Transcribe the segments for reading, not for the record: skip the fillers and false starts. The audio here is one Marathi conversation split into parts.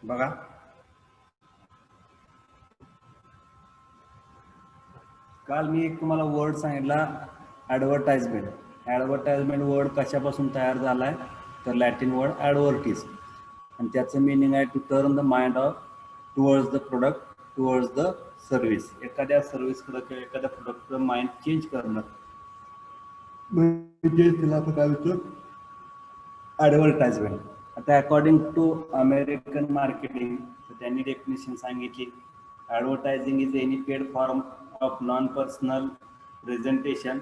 बघा काल मी एक तुम्हाला वर्ड सांगितला ॲडव्हर्टाइजमेंट. ॲडव्हर्टाइजमेंट वर्ड कशापासून तयार झाला आहे तर लॅटिन वर्ड ॲडव्हर्टीज, आणि त्याचं मिनिंग आहे to turn the mind of towards the product towards the service. एखाद्या सर्व्हिसकडं किंवा एखाद्या प्रोडक्टचं माइंड चेंज करणं म्हणजे त्याला आपण काय म्हणतो ॲडव्हर्टाइजमेंट. आता अकॉर्डिंग टू अमेरिकन मार्केटिंग त्यांनी डेफिनेशन सांगितली, advertising is any paid form of non personal presentation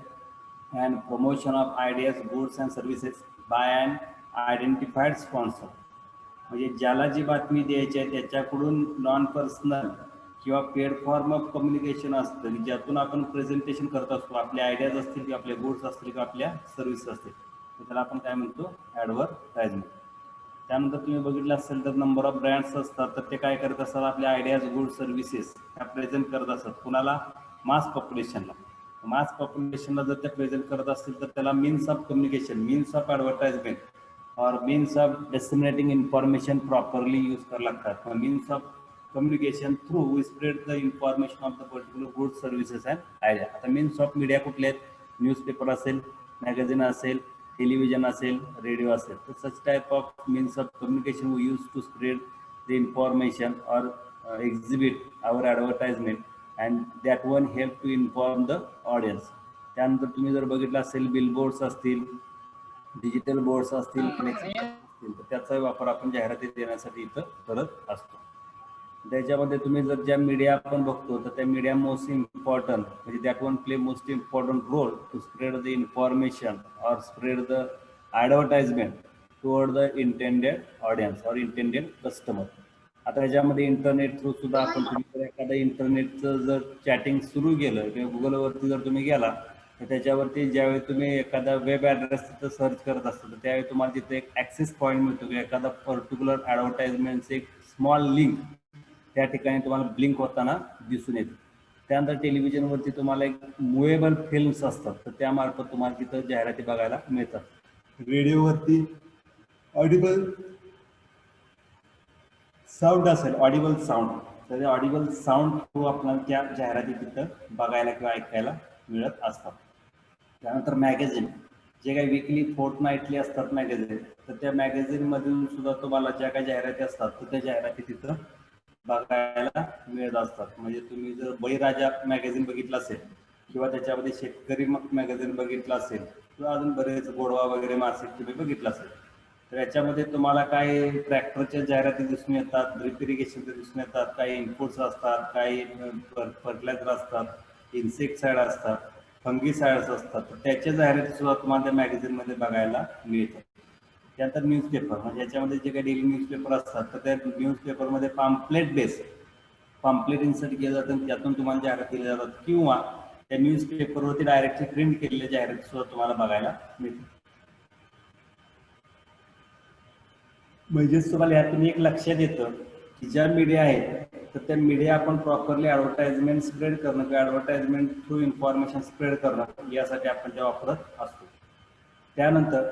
and promotion of ideas goods and services by and identified sponsor. म्हणजे ज्याला जी बातमी द्यायची आहे त्याच्याकडून नॉन पर्सनल किंवा पेड फॉर्म ऑफ कम्युनिकेशन असतं की ज्यातून आपण प्रेझेंटेशन करत असतो, आपले आयडियाज असतील किंवा आपले गुड्स असतील किंवा आपल्या सर्व्हिस असतील, तर त्याला आपण काय म्हणतो ॲडव्हर्टायझमेंट. त्यानंतर तुम्ही बघितलं असेल तर नंबर ऑफ ब्रँड्स असतात, तर ते काय करत असतात आपले आयडियाज गुड सर्व्हिसेस त्या प्रेझेंट करत असतात कुणाला, मास पॉप्युलेशनला. मास पॉप्युलेशनला जर त्या प्रेझेंट करत असतील तर त्याला means of communication, means of advertisement और means of disseminating information properly use करायला लागतात. Means of communication through we spread the information of the particular good services and idea. आता मीन्स ऑफ मीडिया कुठले आहेत, न्यूजपेपर असेल, मॅगझिन असेल, टेलिव्हिजन असेल, रेडिओ असेल. तर such type of means of communication we use to spread the information और exhibit our advertisement and that one help to inform the audience. त्यानंतर तुम्ही जर बघितलं असेल बिलबोर्ड्स असतील, डिजिटल बोर्ड्स असतील, फ्लेक्सिबल असतील, तर त्याचा वापर आपण जाहिराती देण्यासाठी इथं करत असतो. त्याच्यामध्ये तुम्ही जर ज्या मीडिया आपण बघतो तर त्या मीडिया मोस्ट इम्पॉर्टंट म्हणजे that one play most important role to spread the information और spread the advertisement toward the intended audience और इंटेंडेड कस्टमर. आता याच्यामध्ये इंटरनेट थ्रू सुद्धा आपण तुम्ही जर एखादं इंटरनेटचं जर चॅटिंग सुरू केलं किंवा गुगलवरती जर तुम्ही गेला तर त्याच्यावरती ज्यावेळी तुम्ही एखादा वेब ॲड्रेस तिथं सर्च करत असता तर त्यावेळी तुम्हाला तिथे एक ॲक्सेस पॉईंट मिळतो की एखादा पर्टिक्युलर ॲडव्हर्टाइजमेंटचे एक स्मॉल लिंक त्या ठिकाणी तुम्हाला ब्लिंक होताना दिसून येते. त्यानंतर टेलिव्हिजनवरती तुम्हाला एक मुव्हेबल फिल्म्स असतात तर त्यामार्फत तुम्हाला तिथं जाहिराती बघायला मिळतात. रेडिओवरती ऑडिबल साऊंड असेल, ऑडिबल साऊंड, तर ऑडिबल साऊंड थ्रू आपल्याला त्या जाहिराती तिथं बघायला किंवा ऐकायला मिळत असतात. त्यानंतर मॅगझिन, जे काही विकली फोर्टनाईटली असतात मॅगझिन, तर त्या मॅगझिनमधून सुद्धा तुम्हाला ज्या काही जाहिराती असतात तर त्या जाहिराती तिथं बघायला मिळत असतात. म्हणजे तुम्ही जर बळीराजा मॅगझिन बघितलं असेल किंवा त्याच्यामध्ये शेतकरी मॅगझिन बघितलं असेल किंवा अजून बरेच गोडवा वगैरे मासिक तुम्ही बघितलं असेल, तर याच्यामध्ये तुम्हाला काही ट्रॅक्टरच्या जाहिराती दिसून येतात, ड्रिप इरिगेशनचे दिसून येतात, काही इनपुट्स असतात, काही फर्टिलायझर असतात, इन्सेक्टिसाइड असतात, फंगीसाइड्स असतात, तर त्याच्या जाहिराती सुद्धा तुम्हाला त्या मॅगझिनमध्ये बघायला मिळतात. त्यानंतर न्यूजपेपर, म्हणजे याच्यामध्ये जे काही डेली न्यूजपेपर असतात तर त्या न्यूजपेपरमध्ये पॅम्पलेट बेस पॅम्पलेट इन्सर्ट केलं जातं आणि त्यातून तुम्हाला जाहिरात केल्या जातात किंवा त्या न्यूजपेपरवरती डायरेक्टली प्रिंट केलेल्या जाहिराती सुद्धा तुम्हाला बघायला मिळतात. म्हणजेच तुम्हाला यातून एक लक्षात येतं की ज्या मीडिया आहेत तर त्या मीडिया आपण प्रॉपरली ॲडव्हर्टाइजमेंट स्प्रेड करणं किंवा ॲडव्हर्टाइजमेंट थ्रू इन्फॉर्मेशन स्प्रेड करणं यासाठी आपण त्या वापरत असतो. त्यानंतर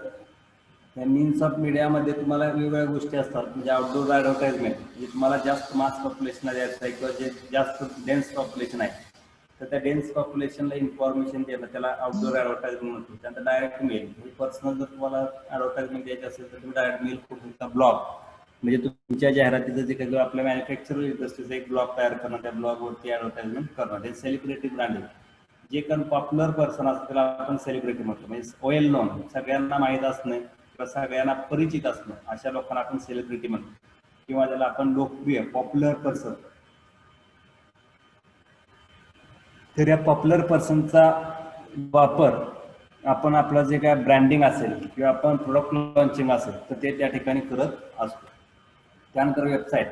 त्या मीन्स ऑफ मीडियामध्ये तुम्हाला वेगवेगळ्या गोष्टी असतात. म्हणजे आउटडोर ॲडव्हर्टाइजमेंट, म्हणजे तुम्हाला जास्त मास पॉप्युलेशनला द्यायचं आहे किंवा जे जास्त डेन्स पॉप्युलेशन आहे तर त्या डेन्स पॉप्युलेशनला इन्फॉर्मेशन देणं त्याला आउटडोर ॲडव्हर्टाइजमेंट म्हणतो. त्यानंतर डायरेक्ट मेल, म्हणजे पर्सनल जर तुम्हाला ॲडव्हर्टाइजमेंट द्यायची असेल तर तुम्ही डायरेक्ट मेल करू शकता. ब्लॉग, म्हणजे तुमच्या जाहिरातीचं जे काही आपल्या मॅन्युफॅक्चर इंडस्ट्रीचं एक ब्लॉग तयार करणं, त्या ब्लॉगवरती ॲडव्हर्टाइजमेंट करणं. ते सेलिब्रिटी ब्रँडिंग, जे काही पॉप्युलर पर्सन असतं त्याला आपण सेलिब्रिटी म्हणतो. म्हणजे वेल नोन, सगळ्यांना माहीत असणं किंवा सगळ्यांना परिचित असणं अशा लोकांना आपण सेलिब्रिटी म्हणतो किंवा त्याला आपण लोकप्रिय पॉप्युलर पर्सन. तर या पॉप्युलर पर्सनचा वापर आपण आपलं जे काय ब्रँडिंग असेल किंवा आपण प्रोडक्ट लॉन्चिंग असेल तर ते त्या ठिकाणी करत असतो. त्यानंतर वेबसाईट,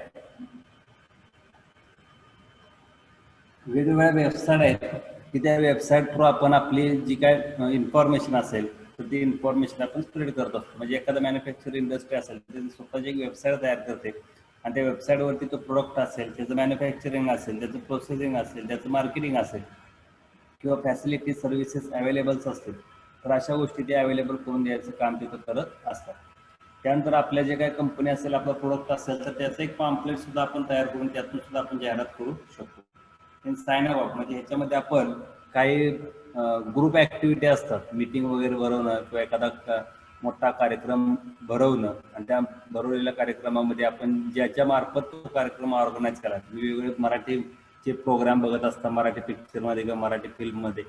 वेगवेगळ्या वेबसाईट आहेत की त्या वेबसाईट थ्रू आपण आपली जी काय इन्फॉर्मेशन असेल तर ती इन्फॉर्मेशन आपण स्प्रेड करत असतो. म्हणजे एखादा मॅन्युफॅक्चर इंडस्ट्री असेल त्याची स्वतःची एक वेबसाईट तयार करते आणि त्या वेबसाईटवरती तो प्रोडक्ट असेल, त्याचं मॅन्युफॅक्चरिंग असेल, त्याचं प्रोसेसिंग असेल, त्याचं मार्केटिंग असेल किंवा फॅसिलिटी सर्व्हिसेस अवेलेबल्स असतील तर अशा गोष्टी ते अवेलेबल करून द्यायचं काम तिथं करत असतात. त्यानंतर आपल्या जे काही कंपनी असेल, आपला प्रोडक्ट असेल, तर त्याचं एक पॅम्पलेट सुद्धा आपण तयार करून त्यातून सुद्धा आपण जाहिरात करू शकतो. साइन अप म्हणजे ह्याच्यामध्ये आपण काही ग्रुप ऍक्टिव्हिटी असतात, मीटिंग वगैरे भरवणं किंवा एखादा मोठा कार्यक्रम भरवणं, आणि त्या भरवलेल्या कार्यक्रमामध्ये आपण ज्याच्या मार्फत तो कार्यक्रम ऑर्गनाईज केला, वेगवेगळे मराठीचे प्रोग्राम बघत असतात, मराठी पिक्चरमध्ये किंवा मराठी फिल्ममध्ये,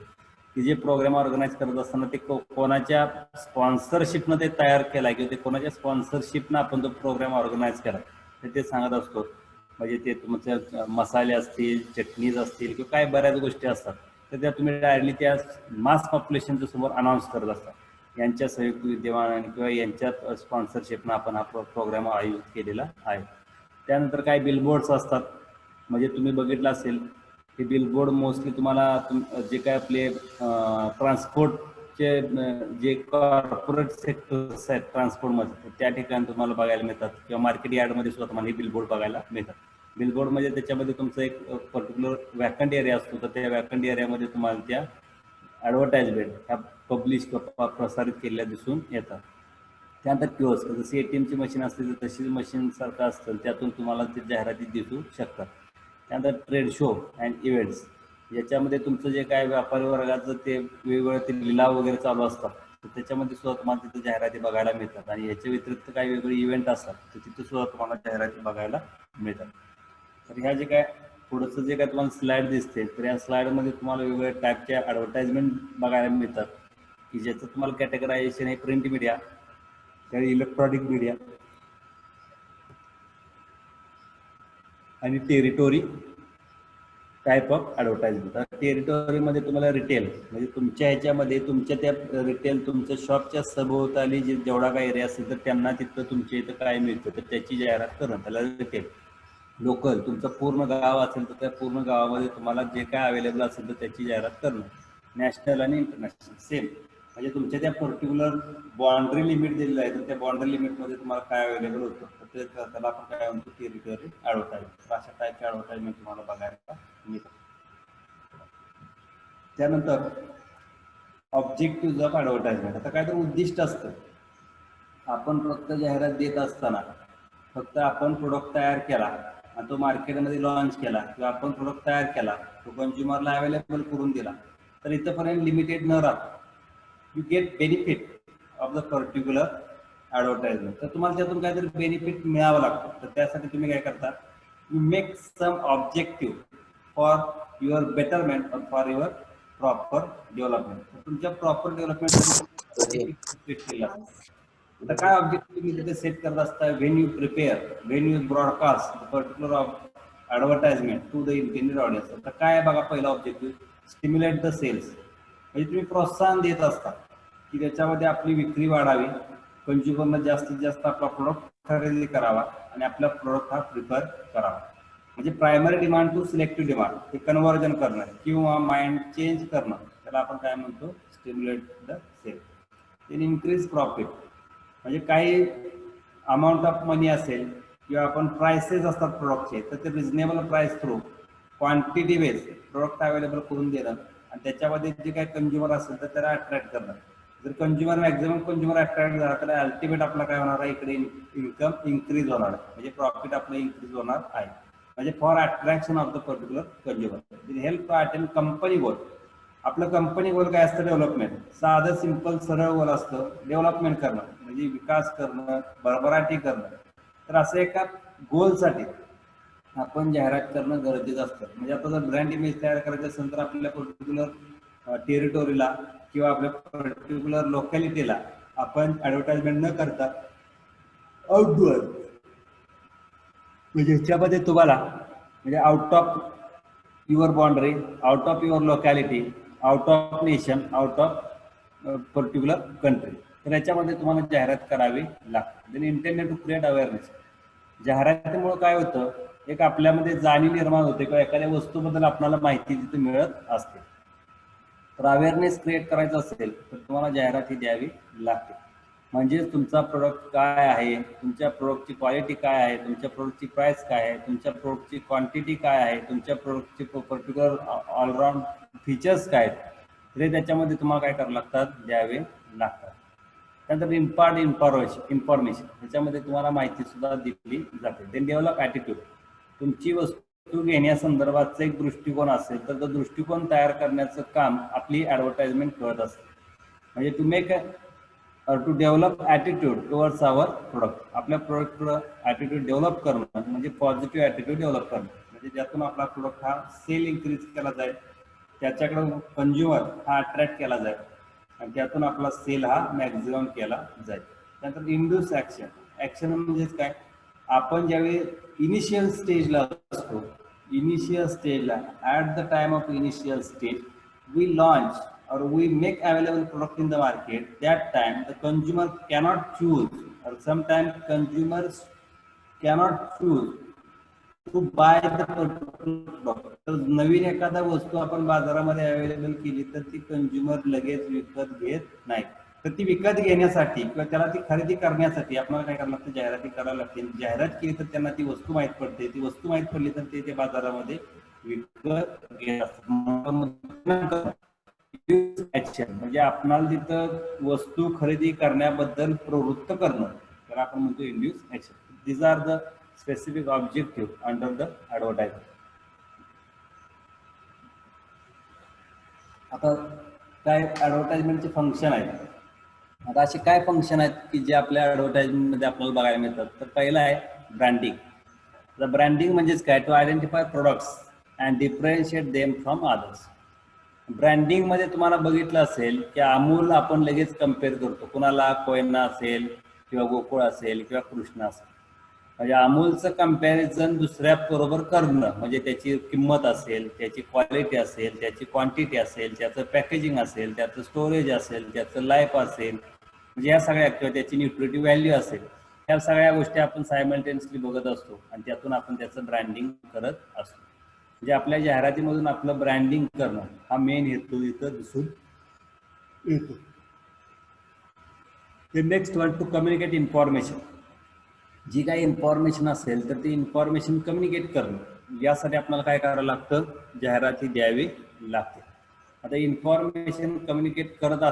की जे प्रोग्राम ऑर्गनाईज करत असताना ते कोणाच्या स्पॉन्सरशिपनं ते तयार केला किंवा ते कोणाच्या स्पॉन्सरशिपनं आपण तो प्रोग्राम ऑर्गनाईज केला तर ते सांगत असतो. म्हणजे ते तुमचे मसाले असतील, चटणीज असतील किंवा काय बऱ्याच गोष्टी असतात, तर त्या तुम्ही डायरेक्टली त्या मास पॉप्युलेशनच्या समोर अनाऊन्स करत असता. यांच्या संयुक्त विद्यमानाने किंवा यांच्या स्पॉन्सरशिपनं आपण हा प्रोग्राम आयोजित केलेला आहे. त्यानंतर काय बिलबोर्ड्स असतात, म्हणजे तुम्ही बघितलं असेल की बिलबोर्ड मोस्टली तुम्हाला जे काय आपले ट्रान्सपोर्टचे जे कॉर्पोरेट सेक्टर्स आहेत ट्रान्सपोर्टमध्ये, त्या ठिकाणी तुम्हाला बघायला मिळतात, किंवा मार्केट यार्डमध्ये सुद्धा तुम्हाला हे बिलबोर्ड बघायला मिळतात. बिलबोर्ड म्हणजे त्याच्यामध्ये तुमचं एक पर्टिक्युलर वॅकंट एरिया असतो, तर त्या वॅकंट एरियामध्ये तुम्हाला त्या ॲडव्हर्टाइजमेंट ह्या पब्लिश प्रसारित केलेल्या दिसून येतात. त्यानंतर किओस्क, जशी ATMची मशीन असते तर तशीच मशीनसारखं असतं, त्यातून तुम्हाला ते जाहिराती दिसू शकतात. त्यानंतर ट्रेड शो अँड इव्हेंट्स, याच्यामध्ये तुमचं जे काय व्यापारी वर्गाचं ते वेगवेगळे ते लिलाव वगैरे चालू असतात, तर त्याच्यामध्ये सुद्धा तुम्हाला तिथे जाहिराती बघायला मिळतात. आणि याच्या व्यतिरिक्त काही वेगळे इव्हेंट असतात तर तिथे सुद्धा तुम्हाला जाहिराती बघायला मिळतात. तर ह्या जे काय पुढचं जे काय तुम्हाला स्लाइड दिसते, तर या स्लाइडमध्ये तुम्हाला वेगवेगळ्या टाईपच्या ॲडव्हर्टाइजमेंट बघायला मिळतात, की ज्याचं तुम्हाला कॅटेगरायझेशन आहे प्रिंट मीडिया, त्या इलेक्ट्रॉनिक मीडिया आणि टेरिटोरी टाईप ऑफ ॲडव्हर्टाइजमेंट. टेरिटोरीमध्ये तुम्हाला रिटेल, म्हणजे तुमच्या ह्याच्यामध्ये तुमच्या त्या रिटेल तुमच्या शॉपच्या सभोवताली जेवढा काय एरिया असेल तर त्यांना तिथं तुमच्या इथं काय मिळतं तर त्याची जाहिरात करणं, त्याला रिटेल. लोकल, तुमचं पूर्ण गाव असेल तर त्या पूर्ण गावामध्ये तुम्हाला जे काय अवेलेबल असेल तर त्याची जाहिरात करणं. नॅशनल आणि इंटरनॅशनल सेम, म्हणजे तुमच्या त्या पर्टिक्युलर बाउंड्री लिमिट दिलेलं आहे, तर त्या बाउंड्री लिमिटमध्ये तुम्हाला काय अवेलेबल होतं तर ते त्याला आपण काय म्हणतो टेरिटरी ॲडव्हर्टाइजमेंट. अशा टाईपच्या ॲडव्हर्टाइजमेंट तुम्हाला बघायला मिळतात. त्यानंतर ऑब्जेक्टिव्ह ऑफ ॲडव्हर्टाइजमेंट. आता काय तर उद्दिष्ट असतं, आपण फक्त जाहिरात देत असताना फक्त आपण प्रोडक्ट तयार केला आणि तो मार्केटमध्ये लॉन्च केला, किंवा आपण प्रोडक्ट तयार केला तो कन्झ्युमरला अवेलेबल करून दिला, तर इथंपर्यंत लिमिटेड न राहता you get benefit of the particular advertisement. तर तुम्हाला त्यातून काहीतरी बेनिफिट मिळावं लागतं. तर त्यासाठी तुम्ही काय करता, you make some objective for your betterment और फॉर युअर प्रॉपर डेव्हलपमेंट. तुमच्या प्रॉपर डेव्हलपमेंटसाठी केला. तर काय ऑब्जेक्टिव्ह तुम्ही तिथे सेट करत असता, when you prepare, when you broadcast particular advertisement to the intended audience. तर काय बघा पहिला ऑब्जेक्टिव्ह, स्टिम्युलेट द सेल्स, म्हणजे तुम्ही प्रोत्साहन देत असता की त्याच्यामध्ये आपली विक्री वाढावी, कन्झ्युमरनं जास्तीत जास्त आपला प्रोडक्ट खरेदी करावा आणि आपला प्रोडक्ट हा प्रिफर करावा. म्हणजे primary demand to selective demand हे कन्व्हर्जन करणं किंवा माइंड चेंज करणं, त्याला आपण काय म्हणतो stimulate the sale. Then increase profit, म्हणजे काही अमाऊंट ऑफ मनी असेल किंवा आपण प्राइसेस असतात प्रोडक्टचे, तर ते reasonable price through quantity base product available करून देणं आणि त्याच्यामध्ये जे काही कंझ्युमर असेल तर त्याला अट्रॅक्ट करणं. जर कंझ्युमर मॅक्झिमम कंझ्युमर अट्रॅक्ट झाला तर अल्टिमेट आपला काय होणार आहे, इकडे इन्कम इन्क्रीज होणार आहे, म्हणजे प्रॉफिट आपलं इन्क्रीज होणार आहे. म्हणजे for attraction of the particular consumer help to attend company goal. आपलं कंपनी गोल काय असतं, डेव्हलपमेंट. साधं सिंपल सरळ गोल असतं, डेव्हलपमेंट करणं म्हणजे विकास करणं, भरभराटी करणं. तर असं एका गोलसाठी आपण जाहिरात करणं गरजेचं असतं. म्हणजे आता जर ब्रँड इमेज तयार करायचं असेल तर आपल्या पर्टिक्युलर टेरिटोरीला किंवा आपल्या पर्टिक्युलर लोकॅलिटीला आपण ॲडव्हर्टाइजमेंट न करता आउटडोअर, म्हणजे ह्याच्यामध्ये तुम्हाला म्हणजे out of your boundary, out of your locality, out of nation, out of particular country, तर याच्यामध्ये तुम्हाला जाहिरात करावी लागते. Then intended to create awareness. जाहिरातीमुळे काय होतं, एक आपल्यामध्ये जाणीव निर्माण होते किंवा एखाद्या वस्तूबद्दल आपल्याला माहिती तिथे मिळत असते. तर अवेअरनेस क्रिएट करायचं असेल तर तुम्हाला जाहिरात ही द्यावी लागते. म्हणजेच तुमचा प्रोडक्ट काय आहे, तुमच्या प्रोडक्टची क्वालिटी काय आहे, तुमच्या प्रोडक्टची प्राइस काय आहे, तुमच्या प्रोडक्टची क्वांटिटी काय आहे, तुमच्या प्रोडक्टची पर्टिक्युलर ऑलराऊंड फीचर्स काय आहेत, ते त्याच्यामध्ये तुम्हाला काय करावं लागतात, द्यावे लागतात. त्यानंतर इन्फॉर्मेशन ह्याच्यामध्ये तुम्हाला माहिती सुद्धा दिली जाते. देन डेव्हलप ॲटिट्यूड, तुमची वस्तू घेण्यासंदर्भातचा एक दृष्टिकोन असेल तर तो दृष्टिकोन तयार करण्याचं काम आपली ॲडव्हर्टाइजमेंट करत असते. म्हणजे to make to develop attitude towards our product, आपल्या प्रोडक्टवर ॲटिट्यूड डेव्हलप करणं म्हणजे पॉझिटिव्ह ॲटिट्यूड डेव्हलप करणं, म्हणजे ज्यातून आपला प्रोडक्ट हा सेल इन्क्रीज केला जाईल, त्याच्याकडं कंझ्युमर हा अट्रॅक्ट केला जाईल आणि त्यातून आपला सेल हा मॅक्झिमम केला जाईल. त्यानंतर इंड्यूस ॲक्शन म्हणजेच काय, आपण ज्यावेळी इनिशियल स्टेजला असतो, इनिशियल स्टेजला at the time of initial stage we launch or we make available product in the market, that time the consumer cannot choose, or sometimes consumers cannot choose to buy the product. तर नवीन एखादा वस्तू आपण बाजारामध्ये अवेलेबल केली तर ती कंझ्युमर लगेच विकत घेत नाही. तर ती विकत घेण्यासाठी किंवा त्याला ती खरेदी करण्यासाठी आपल्याला काय करावं लागतं, जाहिराती करावी लागते. जाहिरात केली तर त्यांना ती वस्तू माहीत पडते, ती वस्तू माहीत पडली तर ते बाजारामध्ये विकत घेत असतात. ऍक्शन म्हणजे आपणाला तिथं वस्तू खरेदी करण्याबद्दल प्रवृत्त करणं, तर आपण म्हणतो induce action. These are the specific objective under the advertising. आता काय ॲडव्हर्टाइजमेंटचे फंक्शन आहेत, आता असे काय फंक्शन आहेत की जे आपल्या ॲडव्हर्टाइजमेंटमध्ये आपल्याला बघायला मिळतात. तर पहिलं आहे ब्रँडिंग. द ब्रँडिंग म्हणजेच काय, to identify products and differentiate them from others. ब्रँडिंगमध्ये तुम्हाला बघितलं असेल की अमूल आपण लगेच कम्पेअर करतो, कुणाला कोयना असेल किंवा गोकुळ असेल किंवा कृष्ण असेल, म्हणजे अमूलचं कम्पॅरिझन दुसऱ्या बरोबर करणं म्हणजे त्याची किंमत असेल, त्याची क्वालिटी असेल, त्याची क्वांटिटी असेल, त्याचं पॅकेजिंग असेल, त्याचं स्टोरेज असेल, त्याचं लाईफ असेल, म्हणजे या सगळ्या किंवा त्याची न्यूट्रिटिव्ह व्हॅल्यू असेल, ह्या सगळ्या गोष्टी आपण सायमल्टेनियसली बघत असतो आणि त्यातून आपण त्याचं ब्रँडिंग करत असतो. म्हणजे आपल्या जाहिरातीमधून आपलं ब्रँडिंग करणं हा मेन हेतू इथं दिसून येतो. Next one, to communicate information. जी काही इन्फॉर्मेशन असेल तर ती इन्फॉर्मेशन कम्युनिकेट करणं, यासाठी आपल्याला काय करावं लागतं, जाहिराती द्यावी लागते. आता इन्फॉर्मेशन कम्युनिकेट करत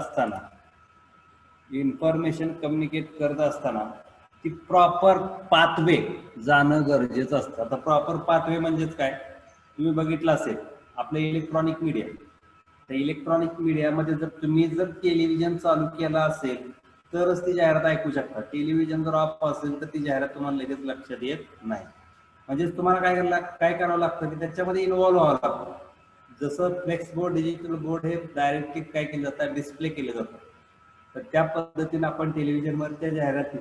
असताना ती प्रॉपर पाथवे जाणं गरजेचं असतं. आता प्रॉपर पाथवे म्हणजेच काय, तुम्ही बघितलं असेल आपलं इलेक्ट्रॉनिक मीडिया, तर इलेक्ट्रॉनिक मीडियामध्ये जर तुम्ही टेलिव्हिजन चालू केला असेल तरच ती जाहिरात ऐकू शकता. टेलिव्हिजन जर ऑफ असेल तर ती जाहिरात तुम्हाला लगेच लक्षात येत नाही. म्हणजेच तुम्हाला काय करावं लागतं की त्याच्यामध्ये इन्व्हॉल्व्ह व्हावं लागतं. जसं फ्लेक्स बोर्ड, डिजिटल बोर्ड हे डायरेक्टली काय केलं जातं, डिस्प्ले केले जातं, तर त्या पद्धतीने आपण टेलिव्हिजनवरच्या जाहिराती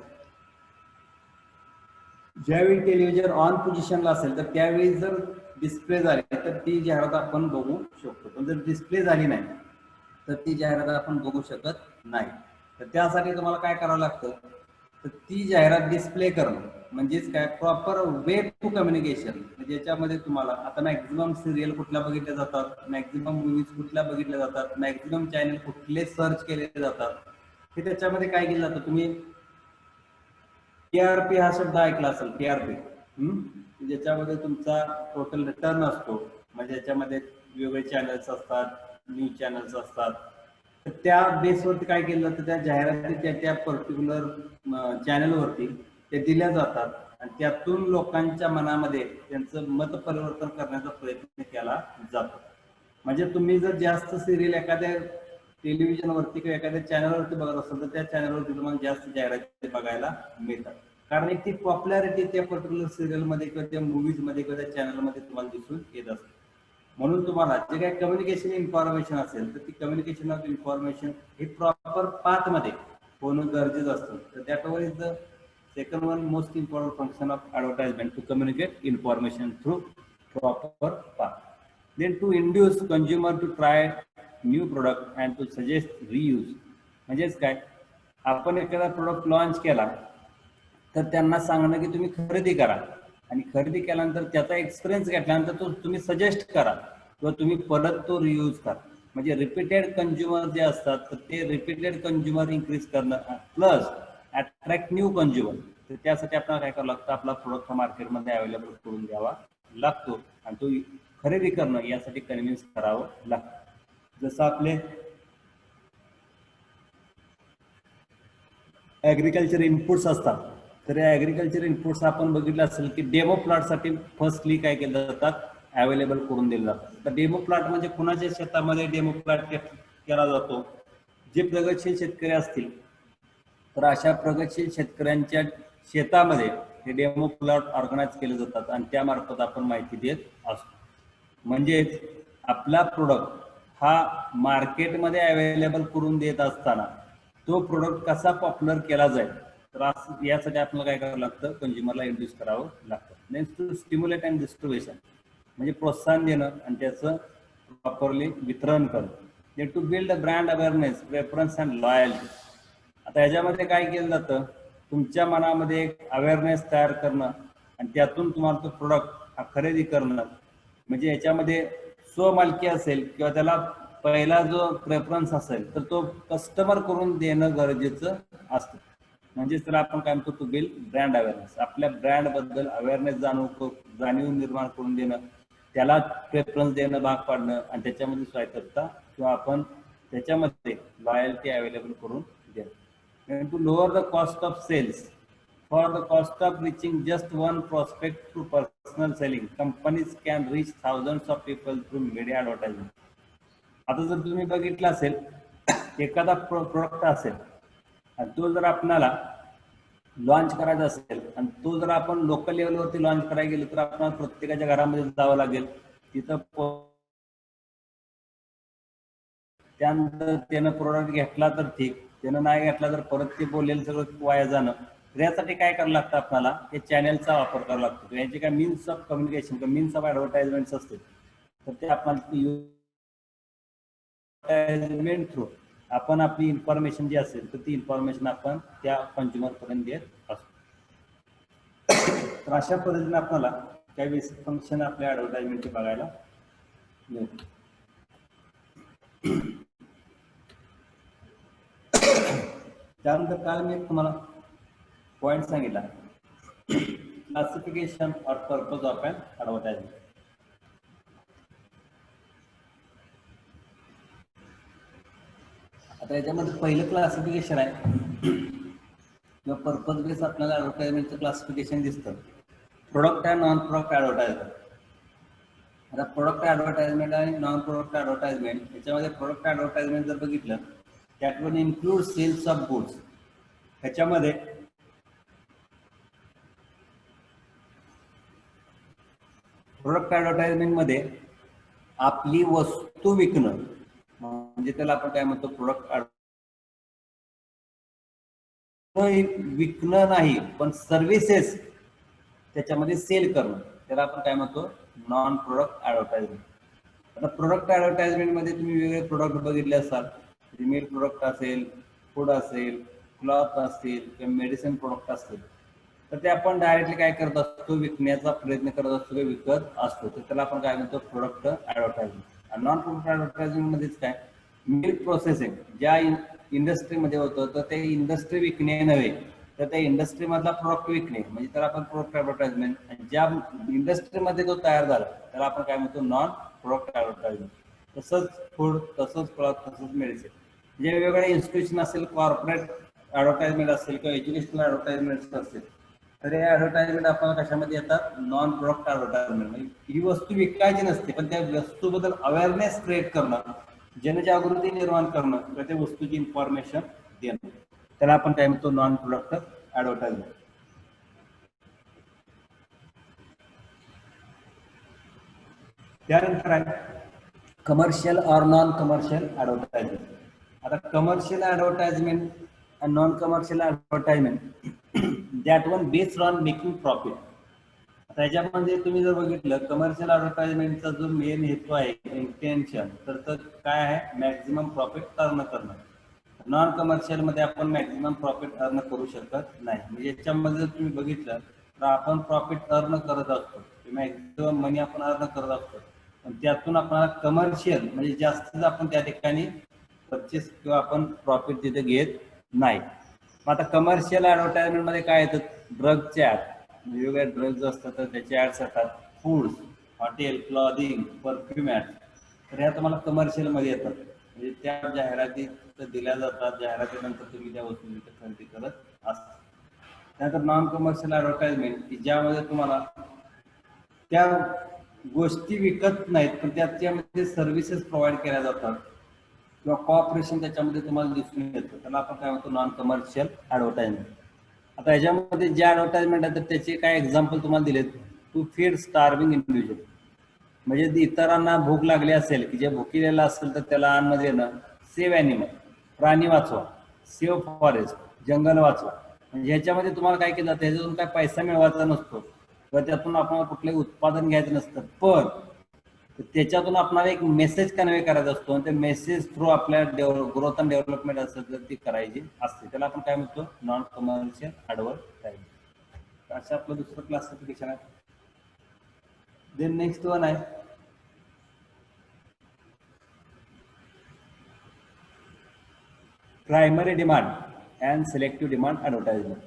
ज्यावेळी टेलिव्हिजन ऑन पोझिशनला असेल तर त्यावेळी जर डिस्प्ले झाली तर ती जाहिरात आपण बघू शकतो, पण जर डिस्प्ले झाली नाही तर ती जाहिरात आपण बघू शकत नाही. तर त्यासाठी तुम्हाला काय करावं लागतं, तर ती जाहिरात डिस्प्ले करणं म्हणजेच काय, प्रॉपर वे टू कम्युनिकेशन. ज्याच्यामध्ये तुम्हाला आता मॅक्झिमम सिरियल कुठल्या बघितल्या जातात, मॅक्झिमम मूवीज कुठल्या बघितल्या जातात, मॅक्झिमम चॅनल कुठले सर्च केले जातात, हे त्याच्यामध्ये काय केलं जातं. तुम्ही टीआरपी हा शब्द ऐकला असेल, टीआरपी, ज्याच्यामध्ये तुमचा टोटल रिटर्न असतो. म्हणजे याच्यामध्ये वेगवेगळे चॅनल्स असतात, न्यूज चॅनल्स असतात, तर त्या बेसवरती काय केलं जातं, त्या जाहिराती त्या पर्टिक्युलर चॅनलवरती ते दिल्या जातात आणि त्यातून लोकांच्या मनामध्ये त्यांचं मत परिवर्तन करण्याचा प्रयत्न केला जातो. म्हणजे तुम्ही जर जास्त सिरियल एखाद्या टेलिव्हिजनवरती किंवा एखाद्या चॅनलवरती बघत असाल तर त्या चॅनलवरती तुम्हाला जास्त जाहिराती बघायला मिळतात, कारण एक ती पॉप्युलॅरिटी त्या पर्टिक्युलर सिरियलमध्ये किंवा त्या मूवीजमध्ये किंवा त्या चॅनलमध्ये तुम्हाला दिसून येत असते. म्हणून तुम्हाला जे काही कम्युनिकेशन इन्फॉर्मेशन असेल तर ती कम्युनिकेशन ऑफ इन्फॉर्मेशन हे प्रॉपर पाथमध्ये होणं गरजेचं असतं. तर that were is the second one most important function of advertisement, to communicate information through proper path. Then to induce consumer to try new product and to suggest reuse. म्हणजेच काय, आपण एखादा प्रोडक्ट लॉन्च केला तर त्यांना सांगणं की तुम्ही खरेदी करा आणि खरेदी केल्यानंतर त्याचा एक्सपिरियन्स घेतल्यानंतर तो तुम्ही सजेस्ट करा किंवा तुम्ही परत तो रियूज करा. म्हणजे रिपीटेड कंझ्युमर जे असतात तर ते रिपीटेड कंझ्युमर इन्क्रीज करणं प्लस अट्रॅक्ट न्यू कंझ्युमर. तर त्यासाठी आपल्याला काय करावं लागतं, आपला प्रोडक्ट मार्केटमध्ये अवेलेबल करून द्यावा लागतो आणि तो खरेदी करणं यासाठी कन्व्हिन्स करावं लागतं. जसं आपले ॲग्रिकल्चर इनपुट्स असतात. तर या ॲग्रिकल्चर इनपुट्स आपण बघितलं असेल की डेमो प्लॉटसाठी फर्स्टली काय केलं जातात, अवेलेबल करून दिले जातात. तर डेमो प्लॉट म्हणजे कुणाच्या शेतामध्ये डेमो प्लॉट केला जातो, जे प्रगतशील शेतकरी असतील तर अशा प्रगतशील शेतकऱ्यांच्या शेतामध्ये हे डेमो प्लॉट ऑर्गनाईज केले जातात आणि त्यामार्फत आपण माहिती देत असतो. म्हणजेच आपला प्रोडक्ट हा मार्केटमध्ये अवेलेबल करून देत असताना तो प्रोडक्ट कसा पॉप्युलर केला जाईल, तर असं यासाठी आपल्याला काय करावं लागतं, कंझ्युमरला इंट्रोड्यूस करावं लागतं. Next to stimulate and distribution म्हणजे प्रोत्साहन देणं आणि त्याचं प्रॉपरली वितरण करणं. To build a brand awareness, preference and loyalty. आता ह्याच्यामध्ये काय केलं जातं, तुमच्या मनामध्ये एक अवेअरनेस तयार करणं आणि त्यातून तुम्हाला तो प्रोडक्ट हा खरेदी करणं. म्हणजे याच्यामध्ये स्वमालकी असेल किंवा त्याला पहिला जो प्रेफरन्स असेल तर तो कस्टमर करून देणं गरजेचं असतं. म्हणजेच त्याला आपण काय म्हणतो, टू बिल्ड ब्रँड अवेअरनेस. आपल्या ब्रँडबद्दल अवेअरनेस जाणीव निर्माण करून देणं, त्याला प्रेफरन्स देणं भाग पाडणं आणि त्याच्यामध्ये स्वायत्तता किंवा आपण त्याच्यामध्ये लॉयल्टी अवेलेबल करून देणं. And to lower the cost of sales, for the cost of reaching just one prospect through personal selling, companies can reach thousands of people through media advertising. आता जर तुम्ही बघितलं असेल, एखादा प्रोडक्ट असेल आणि तो जर आपल्याला लॉन्च करायचा असेल आणि तो जर आपण लोकल लेवलवरती लॉन्च करायला गेलो तर आपल्याला प्रत्येकाच्या घरामध्ये जावं लागेल, तिथं त्यानंतर त्यानं प्रोडक्ट घेतला तर ठीक, त्यानं नाही घेतला तर परत ते बोललेलं सगळं वाया जाणं. तर यासाठी काय करावं लागतं, आपल्याला हे चॅनलचा वापर करावा लागतो. यांचे काय मीन्स ऑफ कम्युनिकेशन किंवा मीन्स ऑफ ॲडव्हर्टाइजमेंट्स असते, तर ते आपल्याला ॲडव्हर्टाइजमेंट थ्रू आपण आपली इन्फॉर्मेशन जी असेल तर ती इन्फॉर्मेशन आपण त्या कंझ्युमरपर्यंत देत असतो. तर अशा पद्धतीने आपल्याला काही बेसिक फंक्शन आपल्या ॲडव्हर्टाइजमेंटचे बघायला मिळते. त्यानंतर काल मी तुम्हाला पॉईंट सांगितला, classification or purpose of an advertisement. आता याच्यामध्ये पहिलं क्लासिफिकेशन आहे किंवा पर्पज बेस आपल्याला ॲडव्हर्टाइजमेंटचं क्लासिफिकेशन दिसतं, product and non product advertisement. आता प्रोडक्ट ॲडव्हर्टाइजमेंट आणि नॉन प्रोडक्ट ॲडव्हर्टाइजमेंट याच्यामध्ये प्रोडक्ट ॲडव्हर्टाइजमेंट जर बघितलं that one include sales of goods. ह्याच्यामध्ये प्रोडक्ट ॲडव्हर्टाइजमेंटमध्ये आपली वस्तू विकणं, म्हणजे त्याला आपण काय म्हणतो, प्रोडक्ट विकणं नाही पण सर्व्हिसेस त्याच्यामध्ये सेल करणं, त्याला आपण काय म्हणतो, नॉन प्रोडक्ट ॲडव्हर्टाइजमेंट. आता प्रोडक्ट ॲडव्हर्टाइजमेंटमध्ये तुम्ही वेगळे प्रोडक्ट बघितले असतात, रिमेड प्रोडक्ट असेल, फूड असेल, क्लॉथ असतील किंवा मेडिसिन प्रोडक्ट असतील, तर ते आपण डायरेक्टली काय करत असतो, विकण्याचा प्रयत्न करत असतो, विकत असतो, तर त्याला आपण काय म्हणतो, प्रोडक्ट ॲडव्हर्टाइजमेंट. आणि नॉन प्रोडक्ट ॲडव्हर्टाइजमेंटमध्येच काय, मिल्क प्रोसेसिंग ज्या इंडस्ट्रीमध्ये होतं तर ते इंडस्ट्री विकणे नव्हे तर त्या इंडस्ट्रीमधला प्रोडक्ट विकणे, म्हणजे त्याला आपण प्रोडक्ट ॲडव्हर्टाइजमेंट. आणि ज्या इंडस्ट्रीमध्ये तो तयार झाला त्याला आपण काय म्हणतो, नॉन प्रोडक्ट ॲडव्हर्टाइजमेंट. तसंच फूड, तसंच क्लॉथ, तसंच मेडिसिन. जे वेगवेगळे इन्स्टिट्यूशन असेल, कॉर्पोरेट ॲडव्हर्टाइजमेंट असेल किंवा एज्युकेशनल ॲडव्हर्टाइजमेंट असतील, तर हे ॲडव्हर्टाइजमेंट आपल्याला कशामध्ये येतात, नॉन प्रोडक्ट ॲडव्हर्टाइजमेंट. म्हणजे ही वस्तू विकायची नसते पण त्या वस्तूबद्दल अवेअरनेस क्रिएट करणं, जनजागृती निर्माण करणं किंवा त्या वस्तूची इन्फॉर्मेशन देणं, त्याला आपण काय म्हणतो, नॉन प्रोडक्ट ॲडव्हर्टाइजमेंट. त्यानंतर आहे commercial or non commercial advertisement. आता कमर्शियल ॲडव्हर्टाइजमेंट आणि non commercial advertisement that one based on making profit. आता याच्यामध्ये तुम्ही जर बघितलं, कमर्शियल ॲडव्हर्टाइजमेंटचा जो मेन हेतू आहे, इंटेन्शन, तर काय आहे, मॅक्झिमम प्रॉफिट अर्न करणं. नॉन कमर्शियलमध्ये आपण मॅक्झिमम प्रॉफिट अर्न करू शकत नाही. म्हणजे याच्यामध्ये जर तुम्ही बघितलं तर आपण प्रॉफिट अर्न करत असतो, मॅक्झिमम मनी आपण अर्न करत असतो, पण त्यातून आपल्याला कमर्शियल म्हणजे जास्तीच आपण त्या ठिकाणी परचेस किंवा आपण प्रॉफिट तिथे घेत नाही. मग आता कमर्शियल ॲडव्हर्टाइजमेंटमध्ये काय येतं, ड्रगचे ॲड, वेगवेगळे ड्रग्ज असतात तर त्याचे ॲड्स येतात, food, hotel, clothing, perfume ad, तर ह्या तुम्हाला कमर्शियलमध्ये येतात. म्हणजे त्या जाहिराती दिल्या जातात, जाहिरातीनंतर तुम्ही त्या वस्तू खरेदी करत असं. त्यानंतर नॉन कमर्शियल ॲडव्हर्टाइजमेंट की ज्यामध्ये तुम्हाला त्या गोष्टी विकत नाहीत पण त्याच्यामध्ये सर्व्हिसेस प्रोव्हाइड केल्या जातात किंवा कॉपरेशन त्याच्यामध्ये तुम्हाला दिसून येतं, त्याला आपण काय म्हणतो नॉन कमर्शियल ॲडव्हर्टाइजमेंट. आता ह्याच्यामध्ये जे ॲडव्हर्टाइजमेंट आहे तर त्याचे काय एक्झाम्पल तुम्हाला दिलेत. टू फीड स्टार्विंग इंडिव्हिज्युअल, म्हणजे इतरांना भूक लागली असेल की जे भुकीलेलं असेल तर त्याला अन्न देणं. सेव्ह ॲनिमल, प्राणी वाचवा. सेव्ह फॉरेस्ट, जंगल वाचवा. म्हणजे ह्याच्यामध्ये तुम्हाला काय केलं जातं, ह्याच्यातून काय पैसा मिळवायचा नसतो किंवा त्यातून आपण कुठलंही उत्पादन घ्यायचं नसतं, पण त्याच्यातून आपल्याला एक मेसेज कन्वे करायचा असतो आणि ते मेसेज थ्रू आपल्या ग्रोथ अँड डेव्हलपमेंट असेल तर ती करायची असते, त्याला आपण काय म्हणतो नॉन कमर्शियल ॲडव्हर्टाइजमेंट. असं आपलं दुसरं क्लासिफिकेशन आहे. देन नेक्स्ट वन आहे primary demand and selective demand advertisement.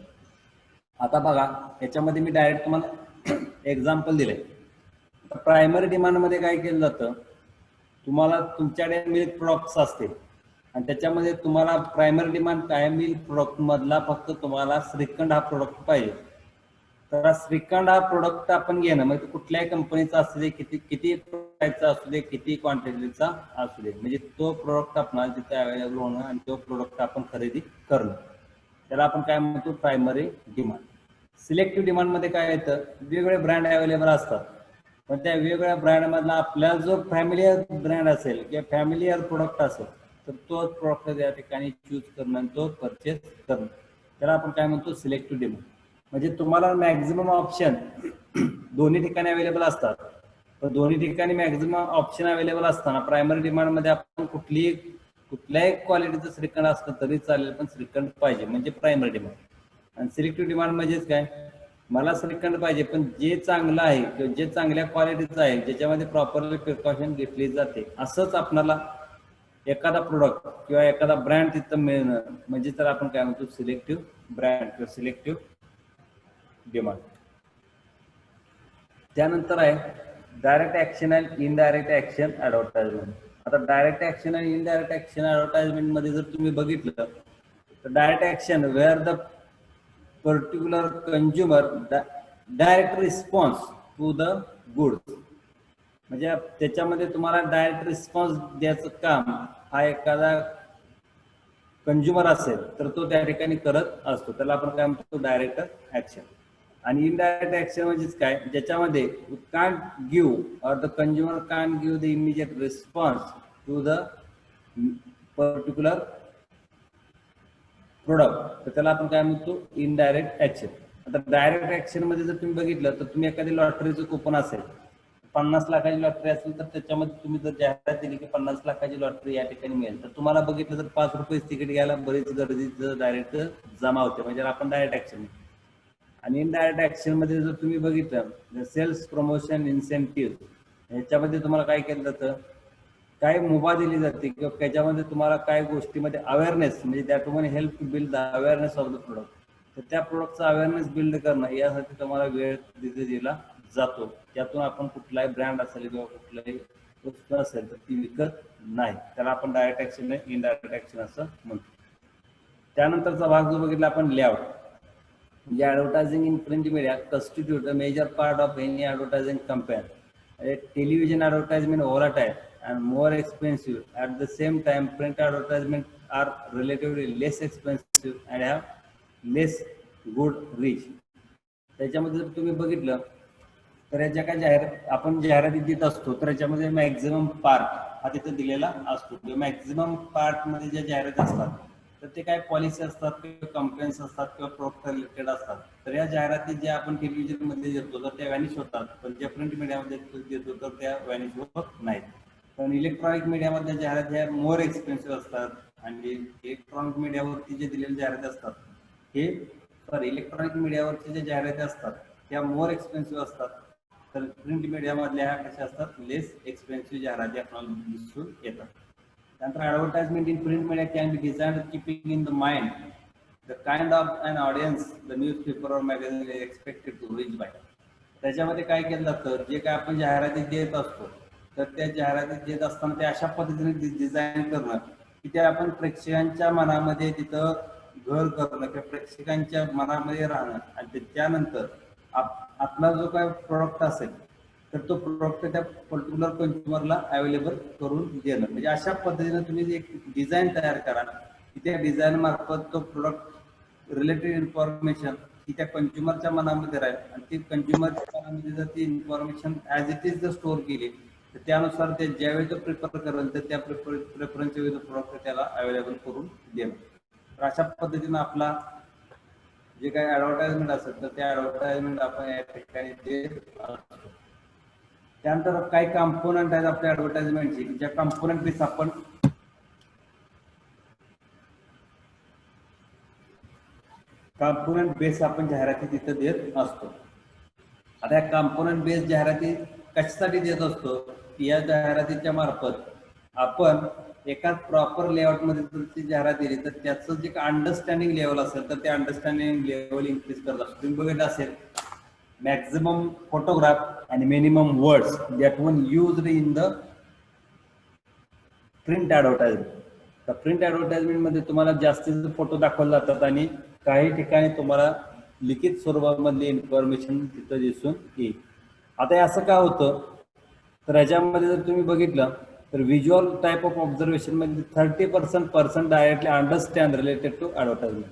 आता बघा याच्यामध्ये मी डायरेक्ट तुम्हाला एक्झाम्पल दिले. प्रायमरी डिमांडमध्ये काय केलं जातं, तुम्हाला तुमच्याकडे मिल्क प्रोडक्ट्स असते आणि त्याच्यामध्ये तुम्हाला प्रायमरी डिमांड काय, मिल्क प्रोडक्ट मधला फक्त तुम्हाला श्रीखंड हा प्रोडक्ट पाहिजे. तर श्रीखंड हा प्रोडक्ट आपण घेणं म्हणजे कुठल्याही कंपनीचा असू दे, किती प्राईसचा असू दे, किती क्वांटिटीचा असू दे, म्हणजे तो प्रोडक्ट आपल्याला तिथे अवेलेबल होणं आणि तो प्रोडक्ट आपण खरेदी करणं, त्याला आपण काय म्हणतो प्रायमरी डिमांड. सिलेक्टिव्ह डिमांडमध्ये काय येतं, वेगवेगळे ब्रँड अवेलेबल असतात पण त्या वेगवेगळ्या ब्रँडमधला आपल्याला जो फॅमिलियर ब्रँड असेल किंवा फॅमिलियर प्रोडक्ट असेल तर तोच प्रोडक्ट त्या ठिकाणी चूज करणं आणि तो परचेस करणं, त्याला आपण काय म्हणतो सिलेक्टिव्ह डिमांड. म्हणजे तुम्हाला मॅक्झिमम ऑप्शन दोन्ही ठिकाणी अवेलेबल असतात, पण दोन्ही ठिकाणी मॅक्झिमम ऑप्शन अवेलेबल असताना प्रायमरी डिमांडमध्ये आपण कुठल्याही क्वालिटीचं श्रीखंड असलं तरी चालेल पण श्रीखंड पाहिजे म्हणजे प्रायमरी डिमांड. आणि सिलेक्टिव्ह डिमांड म्हणजेच काय, मला श्रीखंड पाहिजे पण जे चांगलं आहे किंवा जे चांगल्या क्वालिटीचं आहे ज्याच्यामध्ये प्रॉपरली प्रिकॉशन घेतली जाते असंच आपल्याला एखादा प्रोडक्ट किंवा एखादा ब्रँड तिथं मिळणं म्हणजे तर आपण काय म्हणतो सिलेक्टिव्ह ब्रँड किंवा सिलेक्टिव्ह डिमांड. त्यानंतर आहे direct action and indirect action advertisement. आता डायरेक्ट ऍक्शन आणि इनडायरेक्ट ऍक्शन ॲडव्हर्टाइजमेंट मध्ये जर तुम्ही बघितलं तर direct action where the particular consumer direct response to the goods, म्हणजे त्याच्यामध्ये तुम्हाला डायरेक्ट रिस्पॉन्स द्यायचं काम हा एखादा कंझ्युमर असेल तर तो त्या ठिकाणी करत असतो, त्याला आपण काय म्हणतो डायरेक्ट ऍक्शन. आणि इनडायरेक्ट ऍक्शन म्हणजेच काय, ज्याच्यामध्ये can't give or the consumer can't give the immediate response to the particular product, तर त्याला आपण काय म्हणतो इनडायरेक्ट ऍक्शन. आता डायरेक्ट ऍक्शन मध्ये जर तुम्ही बघितलं तर तुम्ही एखादी लॉटरीचं कुपन असेल 50 लाखाची लॉटरी असेल तर त्याच्यामध्ये तुम्ही जर जाहिरात दिली की 50 लाखाची लॉटरी या ठिकाणी मिळेल तर तुम्हाला बघितलं तर 5 रुपये तिकीट घ्यायला बरीच गर्दी डायरेक्ट जमा होते, म्हणजे आपण डायरेक्ट ऍक्शन. आणि इनडायरेक्ट ऍक्शन मध्ये जर तुम्ही बघितलं सेल्स प्रमोशन इन्सेंटिव्ह ह्याच्यामध्ये तुम्हाला काय केलं जातं, काय मुभा दिली जाते किंवा त्याच्यामध्ये तुम्हाला काय गोष्टीमध्ये अवेअरनेस म्हणजे त्याप्रमाणे help to build the awareness of the product, तर त्या प्रोडक्टचा अवेअरनेस बिल्ड करणं यासाठी तुम्हाला वेळ तिथे दिला जातो. त्यातून आपण कुठलाही ब्रँड असेल किंवा कुठलाही वस्तू असेल तर ती विकत नाही, त्याला आपण डायरेक्ट ऍक्शन नाही इनडायरेक्ट ऍक्शन असं म्हणतो. त्यानंतरचा भाग जो बघितला आपण लेआउट, म्हणजे advertising in print media constitute a major part of any advertising campaign. Television advertisement volatile and more expensive. At the same time, print advertisements are relatively less expensive and have less good reach. त्याच्यामध्ये जर तुम्ही बघितलं तर याच्या काय आपण जाहिराती देत असतो तर याच्यामध्ये मॅक्झिमम पार्ट हा तिथे दिलेला असतो. मॅक्झिमम पार्ट मध्ये ज्या जाहिराती असतात तर ते काय पॉलिसी असतात किंवा कंप्लेंट्स असतात किंवा प्रोडक्ट रिलेटेड असतात. तर या जाहिराती ज्या आपण टेलिव्हिजन मध्ये देतो तर त्या व्हॅनिश होतात, पण ज्या प्रिंट मीडियामध्ये देतो तर त्या व्हॅनिश होत नाहीत. पण इलेक्ट्रॉनिक मीडियामधल्या जाहिराती ह्या मोर एक्सपेन्सिव्ह असतात आणि इलेक्ट्रॉनिक मीडियावरती जे दिलेले जाहिराती असतात हे इलेक्ट्रॉनिक मीडियावरच्या ज्या जाहिराती असतात त्या मोर एक्सपेन्सिव्ह असतात, तर प्रिंट मीडियामधल्या ह्या कशा असतात लेस एक्सपेन्सिव्ह जाहिराती आपल्याला दिसून येतात. त्यानंतर advertisement in print media can be designed keeping in the mind the kind of an audience the newspaper और magazine is expected to reach by. त्याच्यामध्ये काय केलं जातं, जे काय आपण जाहिराती देत असतो तर त्या जाहिराती देत असताना ते अशा पद्धतीने डिझाईन करणं की ते आपण प्रेक्षकांच्या मनामध्ये तिथं घर करणं किंवा प्रेक्षकांच्या मनामध्ये राहणं आणि त्यानंतर आपला जो काय प्रोडक्ट असेल तर तो प्रोडक्ट त्या पर्टिक्युलर कन्झ्युमरला अवेलेबल करून देणं. म्हणजे अशा पद्धतीने तुम्ही एक डिझाईन तयार करा की त्या डिझाईन मार्फत तो प्रोडक्ट रिलेटेड इन्फॉर्मेशन की त्या कन्झ्युमरच्या मनामध्ये राहील आणि ती कन्झ्युमरच्या मनामध्ये जर ती इन्फॉर्मेशन ॲज इट इज जर स्टोअर केली तर त्यानुसार ते ज्यावेळी तो प्रिफर करेल तर त्या प्रेफरन्सच्या वेळी प्रोडक्ट त्याला अवेलेबल करून देणं. तर अशा पद्धतीनं आपला जे काही ऍडव्हर्टाइजमेंट असेल तर त्या ऍडव्हर्टाइजमेंट आपण या ठिकाणी देत असतो. त्यानंतर काही कॉम्पोनंट आहेत आपल्या ऍडव्हर्टाइजमेंटचे ज्या कॉम्पोनंट बेस आपण जाहिराती तिथं देत असतो. आता या कॉम्पोनंट बेस जाहिराती कशासाठी देत असतो की या जाहिरातीच्या मार्फत आपण एका प्रॉपर लेआउटमध्ये जर ती जाहिरात दिली तर त्याचं जे अंडरस्टँडिंग लेवल असेल तर ते अंडरस्टँडिंग लेवल इन्क्रीज करत असतो. तुम्ही बघितलं असेल मॅक्झिमम फोटोग्राफ आणि minimum words that one used in the print advertisement. तर प्रिंट ऍडव्हर्टाइजमेंटमध्ये तुम्हाला जास्तीचे फोटो दाखवले जातात आणि काही ठिकाणी तुम्हाला लिखित स्वरूपामधली इन्फॉर्मेशन तिथं दिसून येईल. आता असं का होतं तर याच्यामध्ये जर तुम्ही बघितलं तर व्हिज्युअल टाइप ऑफ ऑब्झर्वेशन मध्ये 30% directly understand related to advertisement.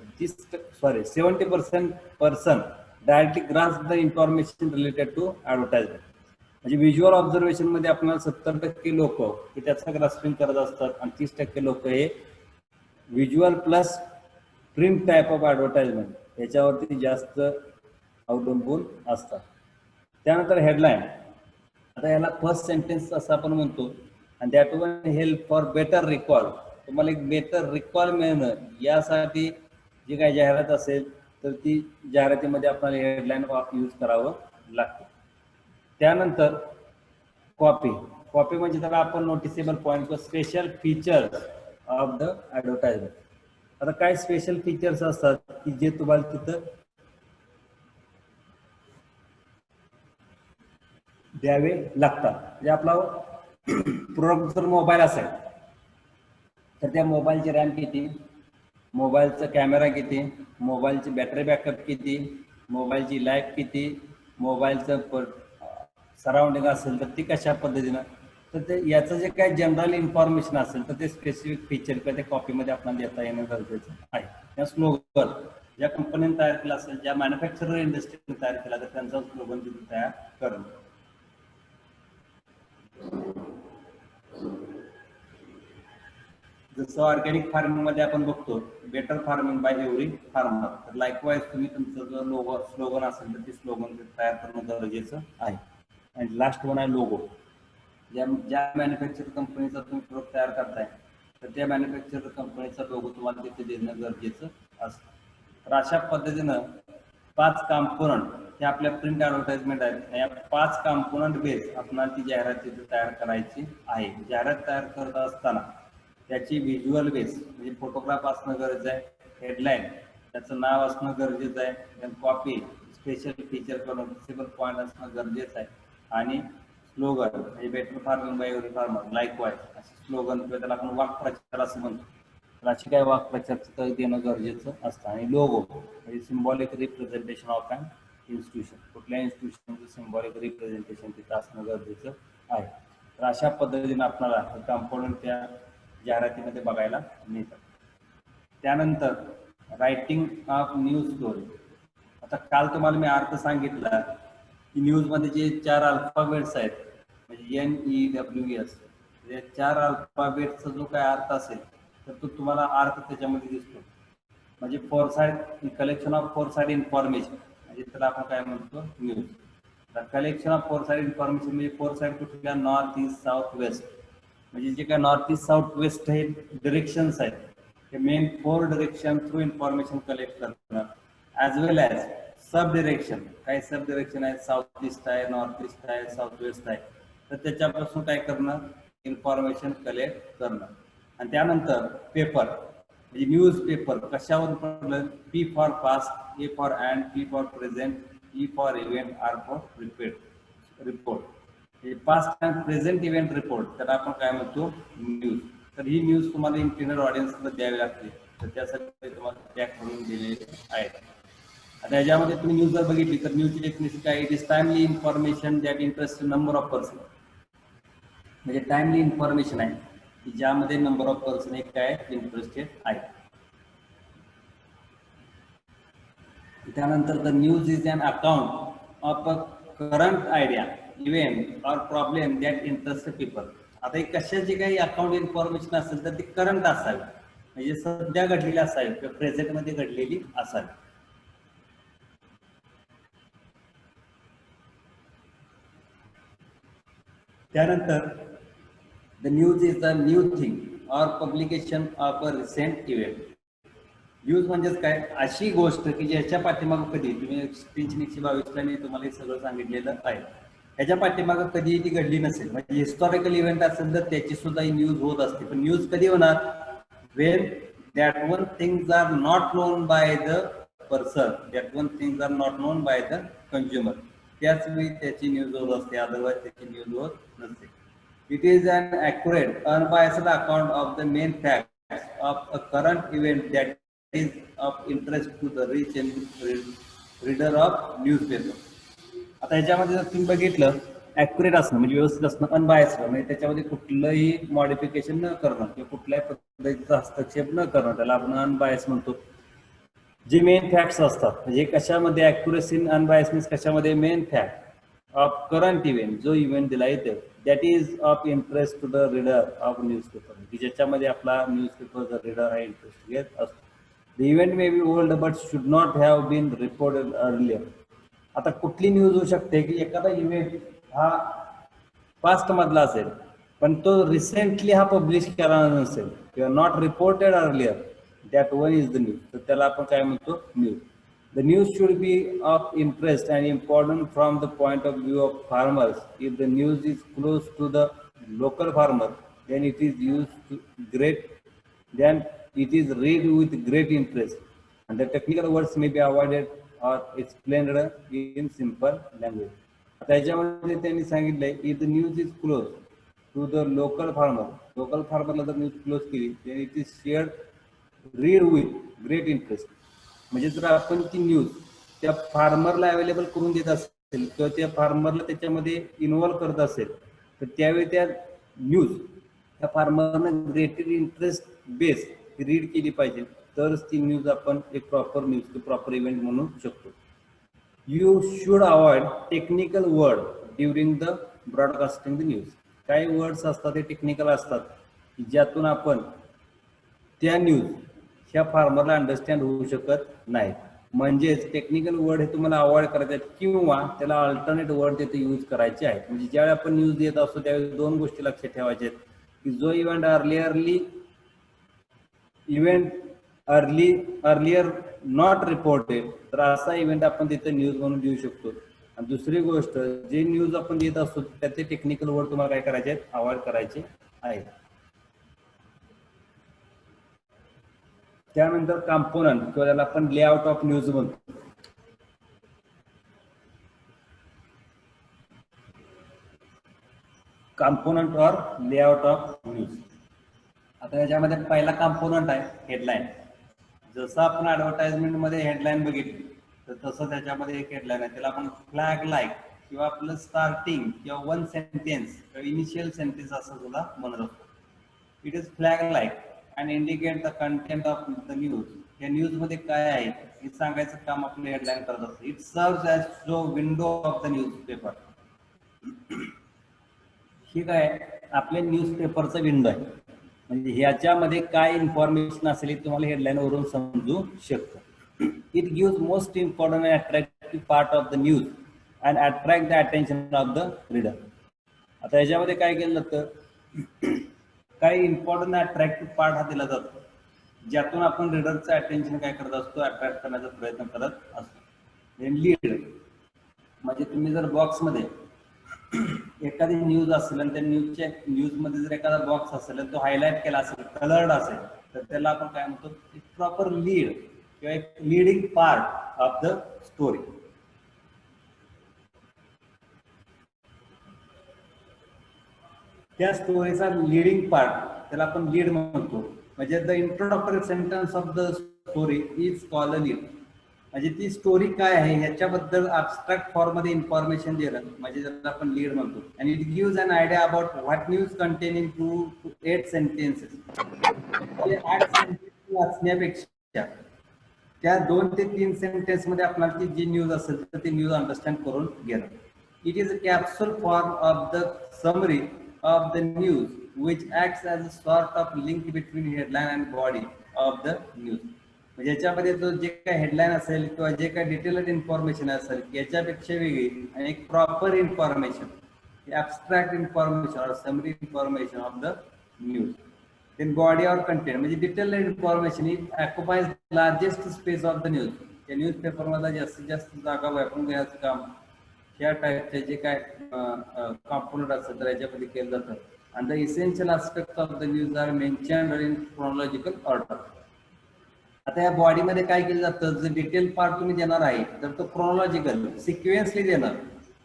70% directly grasp the information related to advertisement. म्हणजे व्हिज्युअल ऑब्झर्वेशन मध्ये आपल्याला 70% लोक हे त्याचा ग्रास्पिंग करत असतात आणि 30% लोक हे visual plus print type of advertisement याच्यावरती जास्त अवलंबून असतात. त्यानंतर हेडलाईन. आता याला फर्स्ट सेंटेन्स असं आपण म्हणतो आणि that one help for better recall. तुम्हाला एक बेटर रिकॉल मिळणं यासाठी जी काही जाहिरात असेल तर ती जाहिरातीमध्ये आपल्याला हेडलाईन यूज करावं लागतं. त्यानंतर कॉपी म्हणजे त्याला आपण नोटिसेबल पॉईंट किंवा special features of the advertisement. आता काय स्पेशल फीचर्स असतात की जे तुम्हाला तिथं द्यावे लागतात. म्हणजे आपला प्रोडक्ट जर मोबाईल असेल तर त्या मोबाईलची रॅम किती, मोबाईलचा कॅमेरा किती, मोबाईलची बॅटरी बॅकअप किती, मोबाईलची लाईफ किती, मोबाईलचं सराउंडिंग असेल तर ती कशा पद्धतीनं, तर ते याचं जे काही जनरल इन्फॉर्मेशन असेल तर ते स्पेसिफिक फीचर किंवा ते कॉपीमध्ये आपल्याला देता येणं गरजेचं आहे. त्या स्लोगन ज्या कंपनीने तयार केला असेल, ज्या मॅन्युफॅक्चरर इंडस्ट्रीने तयार केला तर त्यांचा स्लोगन तिथे तयार करणं. जसं ऑर्गॅनिक फार्मिंग मध्ये आपण बघतो better farming by every farmer, तर लाईकवाईज तुम्ही तुमचं जो स्लोगन असेल तर ते स्लोगन तयार करणं गरजेचं आहे. आणि लास्ट वन आहे लोगो. ज्या मॅन्युफॅक्चर कंपनीचा तुम्ही प्रोडक्ट तयार करताय तर त्या मॅन्युफॅक्चर कंपनीचा लोगो तुम्हाला तिथे देणं गरजेचं असतं. तर अशा पद्धतीनं 5 कॉम्पोनंट हे आपल्या प्रिंट ऍडव्हर्टाइजमेंट आहेत. या 5 कॉम्पोनंट बेस आपल्याला ती जाहिरात तिथे तयार करायची आहे. जाहिरात तयार करत असताना त्याची व्हिज्युअल बेस म्हणजे फोटोग्राफ असणं गरजेचं आहे, हेडलाईन त्याचं नाव असणं गरजेचं आहे, देन कॉपी स्पेशल फीचर किंवा नोटिसेबल पॉईंट असणं गरजेचं आहे आणि स्लोगन म्हणजे better farming by every farmer likewise असे स्लोगन किंवा त्याला आपण वाक्प्रचार असं म्हणतो. तर अशी काय वाक्प्रचार तिथं देणं गरजेचं असतं. आणि लोगो म्हणजे symbolic representation of an institution, कुठल्या इन्स्टिट्यूशनचं सिम्बॉलिक रिप्रेझेंटेशन तिथं असणं गरजेचं आहे. तर अशा पद्धतीने आपल्याला कॉम्पोनंट त्या जाहिरातीमध्ये बघायला मिळतात. त्यानंतर रायटिंग ऑफ न्यूज स्टोरी. आता काल तुम्हाला मी अर्थ सांगितला की न्यूजमध्ये जे 4 अल्फाबेट्स आहेत म्हणजे NEWS, या 4 अल्फाबेटचा जो काय अर्थ असेल तर तो तुम्हाला अर्थ त्याच्यामध्ये दिसतो. म्हणजे 4 side collection of 4 side information म्हणजे त्याला आपण काय म्हणतो न्यूज. तर कलेक्शन ऑफ 4 साइड इन्फॉर्मेशन म्हणजे 4 साइड कुठल्या नॉर्थ ईस्ट साऊथ वेस्ट म्हणजे जे काय नॉर्थ ईस्ट साऊथ वेस्ट हे डिरेक्शन्स आहेत ते main 4 direction through information collect करणं ॲज वेल ॲज सब डिरेक्शन. काही सब डिरेक्शन आहे, साऊथ ईस्ट आहे, नॉर्थ ईस्ट आहे, साऊथ वेस्ट आहे, तर त्याच्यापासून काय करणं इन्फॉर्मेशन कलेक्ट करणं. आणि त्यानंतर पेपर म्हणजे न्यूज पेपर कशावर पडलं, P for past, A for and, P for present, E for event, R for report. Past and present event report त्याला आपण काय म्हणतो न्यूज. तर ही न्यूज तुम्हाला इंटिरियर ऑडियन्सला द्यावी लागते. तर त्यासाठी तुम्हाला टॅग म्हणून दिलेले आहेत. आता याच्यामध्ये तुम्ही न्यूज जर बघितली तर न्यूजची डेफिनेशन काय, it is timely information that interest number of person. म्हणजे टाइमली इन्फॉर्मेशन आहे की ज्यामध्ये नंबर ऑफ पर्सन एक काय इंटरेस्टेड आहे. त्यानंतर the news is an account of a current idea event or problem that interest people. आता एक कशाची काही अकाउंट इन्फॉर्मेशन असेल तर ती करंट असावी, म्हणजे सध्या घडलेली असावी किंवा प्रेझेंटमध्ये घडलेली असावी. त्यानंतर the news is a new thing or publication of a recent event. News म्हणजेच काय, अशी गोष्ट की ज्याच्या पाठीमागं कधी, तुम्ही 322 मी तुम्हाला हे सगळं सांगितलेलं आहे, ह्याच्या पाठीमागं कधी ती घडली नसेल. म्हणजे हिस्टॉरिकल इव्हेंट असेल तर त्याची सुद्धा ही न्यूज होत असते. पण न्यूज कधी होणार, when that one things are not known by the person, that one things are not known by the consumer. त्याच वेळी त्याची न्यूज होत असते, अदरवाईज त्याची न्यूज होत नसते. It is an accurate unbiased account of the main fact of a current event that is of interest to the rich and reader of newspaper. आता ह्याच्यामध्ये जर तुम्ही बघितलं, ॲक्युरेट असणं म्हणजे व्यवस्थित असणं, अनबायस्ड म्हणजे त्याच्यामध्ये कुठलंही मॉडिफिकेशन न करणं किंवा कुठल्याही पद्धतीचा हस्तक्षेप न करणं, त्याला आपण अनबायस म्हणतो. जे मेन फॅक्ट्स असतात म्हणजे कशामध्ये ॲक्युरेसी अनबायस मीन्स कशामध्ये, main fact of current event, जो इव्हेंट दिला येते, that is of interest to the reader of newspaper, की ज्याच्यामध्ये आपला न्यूजपेपरचा रीडर हा इंटरेस्ट घेत असतो. The event may be old but should not have been reported earlier. आता कुठली न्यूज होऊ शकते की एखादा इव्हेंट हा पास्ट मधला असेल पण तो रिसेंटली हा पब्लिश केला नसेल किंवा not reported earlier, that one is the news. तर त्याला आपण काय म्हणतो, news. The news should be of interest and important from the point of view of farmers. If the news is close to the local farmer then it is use to great, then it is read with great interest and the technical words may be avoided or explained in simple language. आता याच्यामध्ये त्यांनी सांगितलंय if the news is close to the local farmer, local फार्मरला जर न्यूज क्लोज केली then it is shared read with great interest. म्हणजे जर आपण ती न्यूज त्या फार्मरला अवेलेबल करून देत असेल किंवा त्या फार्मरला त्याच्यामध्ये इन्व्हॉल्व करत असेल तर त्यावेळी त्या न्यूज त्या फार्मरनं ग्रेटेड इंटरेस्ट बेस रीड केली पाहिजे, तरच ती न्यूज आपण एक प्रॉपर न्यूज प्रॉपर इव्हेंट म्हणू शकतो. You should avoid technical word during the broadcasting the news. काही वर्ड्स असतात ते टेक्निकल असतात ज्यातून आपण त्या न्यूज ह्या फार्मरला अंडरस्टँड होऊ शकत नाही. म्हणजेच टेक्निकल वर्ड हे तुम्हाला अवॉइड करायचे आहेत किंवा त्याला अल्टरनेट वर्ड तिथे यूज करायचे आहेत. म्हणजे ज्यावेळी आपण न्यूज देत असतो त्यावेळी दोन गोष्टी लक्षात ठेवायच्या आहेत की जो इव्हेंट अर्लियर नॉट रिपोर्टेड, तर असा इव्हेंट आपण तिथे न्यूज म्हणून देऊ शकतो. आणि दुसरी गोष्ट, जे न्यूज आपण देत असतो त्याचे टेक्निकल वर्ड तुम्हाला काय करायचे आहेत, अवॉइड करायचे आहेत. त्यानंतर कंपोनंट किंवा त्याला आपण लेआउट ऑफ न्यूज म्हणतो. कंपोनंट और लेआउट ऑफ न्यूज. आता याच्यामध्ये पहिला कंपोनंट आहे हेडलाईन. जसं आपण ॲडव्हर्टाइजमेंटमध्ये हेडलाईन बघितली तर तसं त्याच्यामध्ये एक हेडलाईन आहे, त्याला आपण फ्लॅग लाईक किंवा आपलं स्टार्टिंग किंवा वन सेंटेन्स किंवा इनिशियल सेंटेन्स असं सुद्धा म्हणत असतो. It is flag like and indicate the content of the news. या न्यूजमध्ये काय आहे हे सांगायचं काम आपलं हेडलाईन करत असतं. इट सर्व्स ॲज जो विंडो ऑफ द न्यूजपेपर. ही काय आपल्या न्यूजपेपरचा विंडो आहे, म्हणजे ह्याच्यामध्ये काय इन्फॉर्मेशन असेल तुम्हाला हेडलाईन वरून समजू शकतं. It gives most important and attractive part of the news and attract the attention of the reader. आता याच्यामध्ये काय केलं जातं, काही इम्पॉर्टंट अट्रॅक्टिव्ह पार्ट हा दिला जातो ज्यातून आपण रीडरचं अटेन्शन काय करत असतो, अट्रॅक्ट करण्याचा प्रयत्न करत असतो. लीड म्हणजे तुम्ही जर बॉक्समध्ये एखादी न्यूज असेल आणि त्या न्यूजमध्ये जर एखादा बॉक्स असेल आणि तो हायलाईट केला असेल, कलर्ड असेल, तर त्याला आपण काय म्हणतो, एक प्रॉपर लीड किंवा एक leading part of the story. त्या स्टोरीचा लीडिंग पार्ट त्याला आपण लीड म्हणतो. म्हणजे the introductory sentence of the story is colon it, म्हणजे ती स्टोरी काय आहे ह्याच्याबद्दल ऍबस्ट्रॅक्ट फॉर्म मध्ये इन्फॉर्मेशन देणं म्हणजे ज्याला आपण लीड म्हणतो. आणि it gives an idea about what news containing 2 to 8 sentences. ते 8 सेंटेन्स वाचण्यापेक्षा त्या 2 ते 3 सेंटेन्स मध्ये आपल्याला ती जी न्यूज असेल तर ती न्यूज अंडरस्टँड करून घेणं. It is a capsule form of the summary of the news which acts as a sort of link between headline and body of the news. म्हणजे याच्यामध्ये जो जे काही हेडलाईन असेल किंवा जे काही डिटेल्ड इन्फॉर्मेशन असेल याच्यापेक्षा वेगळी आणि एक प्रॉपर इन्फॉर्मेशन, ॲबस्ट्रॅक्ट इन्फॉर्मेशन और summary information of the news. then body or content म्हणजे detailed information it occupies largest space of the news. त्या न्यूजपेपर मध्ये जास्तीत जास्त जागा व्यापून घेण्याचं काम या टाईपचे जे काय कॉम्पोनंट असतात तर याच्यामध्ये केलं जातं. आणि the essential aspect of the news are mentioned in chronological order. आता या बॉडीमध्ये काय केलं जातं, जर डिटेल पार्ट तुम्ही देणार आहे तर तो क्रोनॉलॉजिकल सिक्वेन्सली देणार.